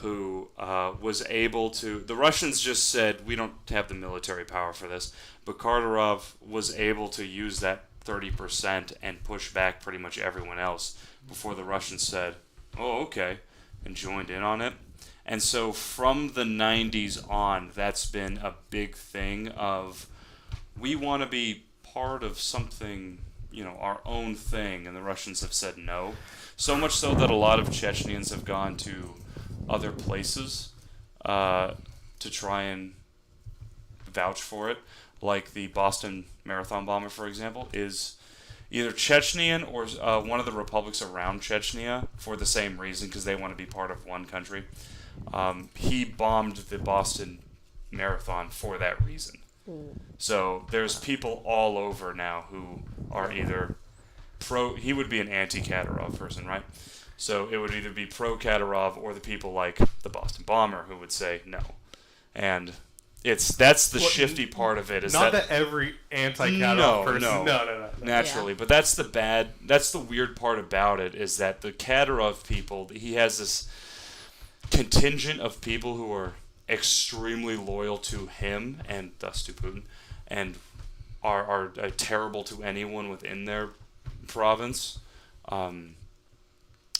who was able to. The Russians just said, we don't have the military power for this, but Kardarov was able to use that 30% and push back pretty much everyone else before the Russians said, oh, okay, and joined in on it. And so from the 90s on, that's been a big thing of, we want to be part of something, our own thing, and the Russians have said no. So much so that a lot of Chechens have gone to other places to try and vouch for it. Like the Boston Marathon bomber, for example, is either Chechnyan or one of the republics around Chechnya for the same reason, because they want to be part of one country. He bombed the Boston Marathon for that reason. So there's people all over now who are either he would be an anti-Kadyrov person, right? So it would either be pro-Kadyrov or the people like the Boston bomber who would say no. And that's the shifty part of it. Is not that every anti-Kadyrov person. No. Naturally, but that's the weird part about it, is that the Kadyrov people, he has this contingent of people who are extremely loyal to him and thus to Putin, and are terrible to anyone within their province,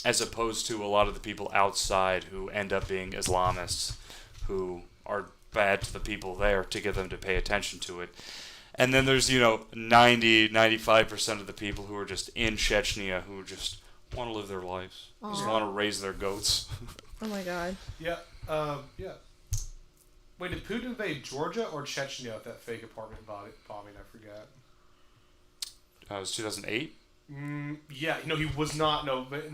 as opposed to a lot of the people outside who end up being Islamists who are bad to the people there to get them to pay attention to it. And then there's 95% of the people who are just in Chechnya who just want to live their lives, just want to raise their goats. Oh my god. Yeah. Yeah. Wait, did Putin invade Georgia or Chechnya with that fake apartment bombing? I forgot. It was 2008. Yeah. No, he was not. No. Wait.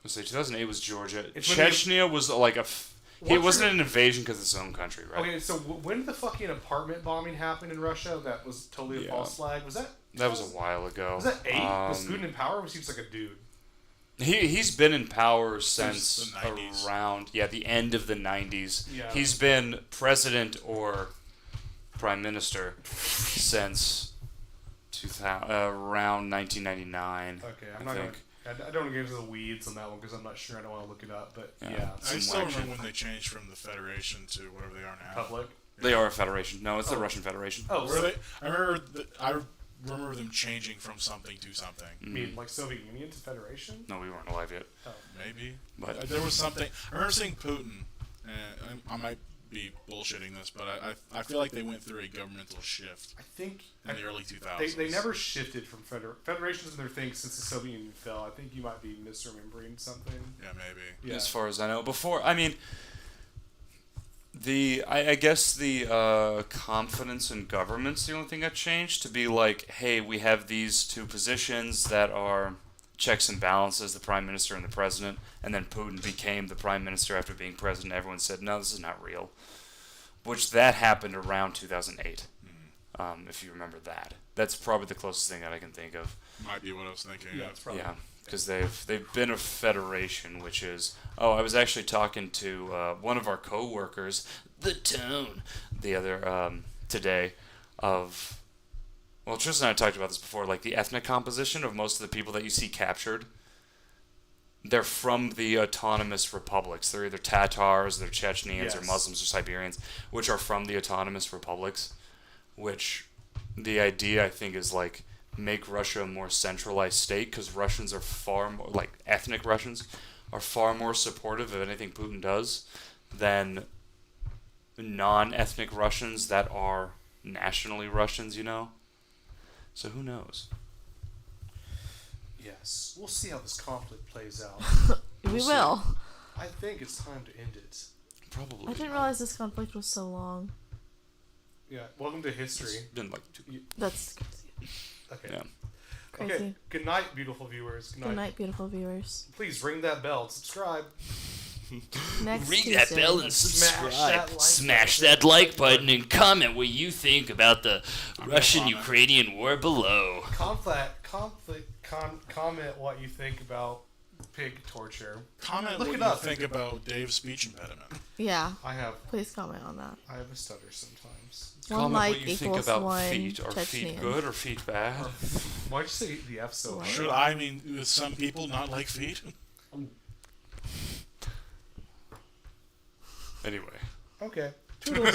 Let's say 2008 was Georgia. It's when Chechnya was like it wasn't an invasion because it's its own country, right? Okay, so when did the fucking apartment bombing happen in Russia? That was totally a false flag. Was that? That was a while ago. Was that 8? Was Putin in power? Or was he just like a dude? He's been in power since the 90s. around the end of the 90s. Yeah. He's been president or prime minister since 2000, around 1999. Okay, I I'm not think. gonna. I don't want to get into the weeds on that one because I'm not sure. I don't want to look it up, but yeah. I still remember when they changed from the Federation to whatever they are now. Public. They are a federation. No, it's the Russian Federation. Oh, Were they? I remember them changing from something to something. You mean like Soviet Union to Federation? No, we weren't alive yet. Maybe. But There was something. I remember seeing Putin, and I might be bullshitting this, but I feel like they went through a governmental shift I think in the early 2000s. they never shifted from federations in their thing since the Soviet Union fell. I think you might be misremembering something. Yeah, maybe. Yeah. as far as I know, I guess the confidence in government's the only thing that changed, to be like, hey, we have these two positions that are checks and balances, the prime minister and the president, and then Putin became the prime minister after being president. Everyone said, no, this is not real. Which that happened around 2008, if you remember that. That's probably the closest thing that I can think of. Might be what I was thinking. Yeah, it's probably. Yeah, because they've been a federation, which is... Oh, I was actually talking to one of our co-workers, The Tone, the other, today, of... Well, Tristan and I talked about this before, like the ethnic composition of most of the people that you see captured. They're from the autonomous republics. They're either Tatars, they're Chechens, or Yes. Muslims, or Siberians, which are from the autonomous republics, which the idea, I think, is like make Russia a more centralized state, because Russians are far more, like ethnic Russians, are far more supportive of anything Putin does than non-ethnic Russians that are nationally Russians, So who knows? Yes, we'll see how this conflict plays out. We will. I think it's time to end it. Probably. I didn't realize this conflict was so long. Yeah, welcome to history. It's been like 2 That's crazy. Okay. Yeah. Crazy. Okay. Good night, beautiful viewers. Good night, beautiful viewers. Please ring that bell and subscribe. Next Ring Tuesday. that bell and Smash subscribe. that like Smash button. that like button and comment what you think about the Russian-Ukrainian war below. Comment what you think about pig torture. Comment Look what it you up. think about Dave's speech impediment. Yeah. I have Please comment on that. I have a stutter sometimes. One Comment like what you think equals about one feet. Are feet Chechnyan. good or feet bad? Why'd you say the F so What? hard? Should I mean with some people not like feet? Anyway. Okay. Toodles.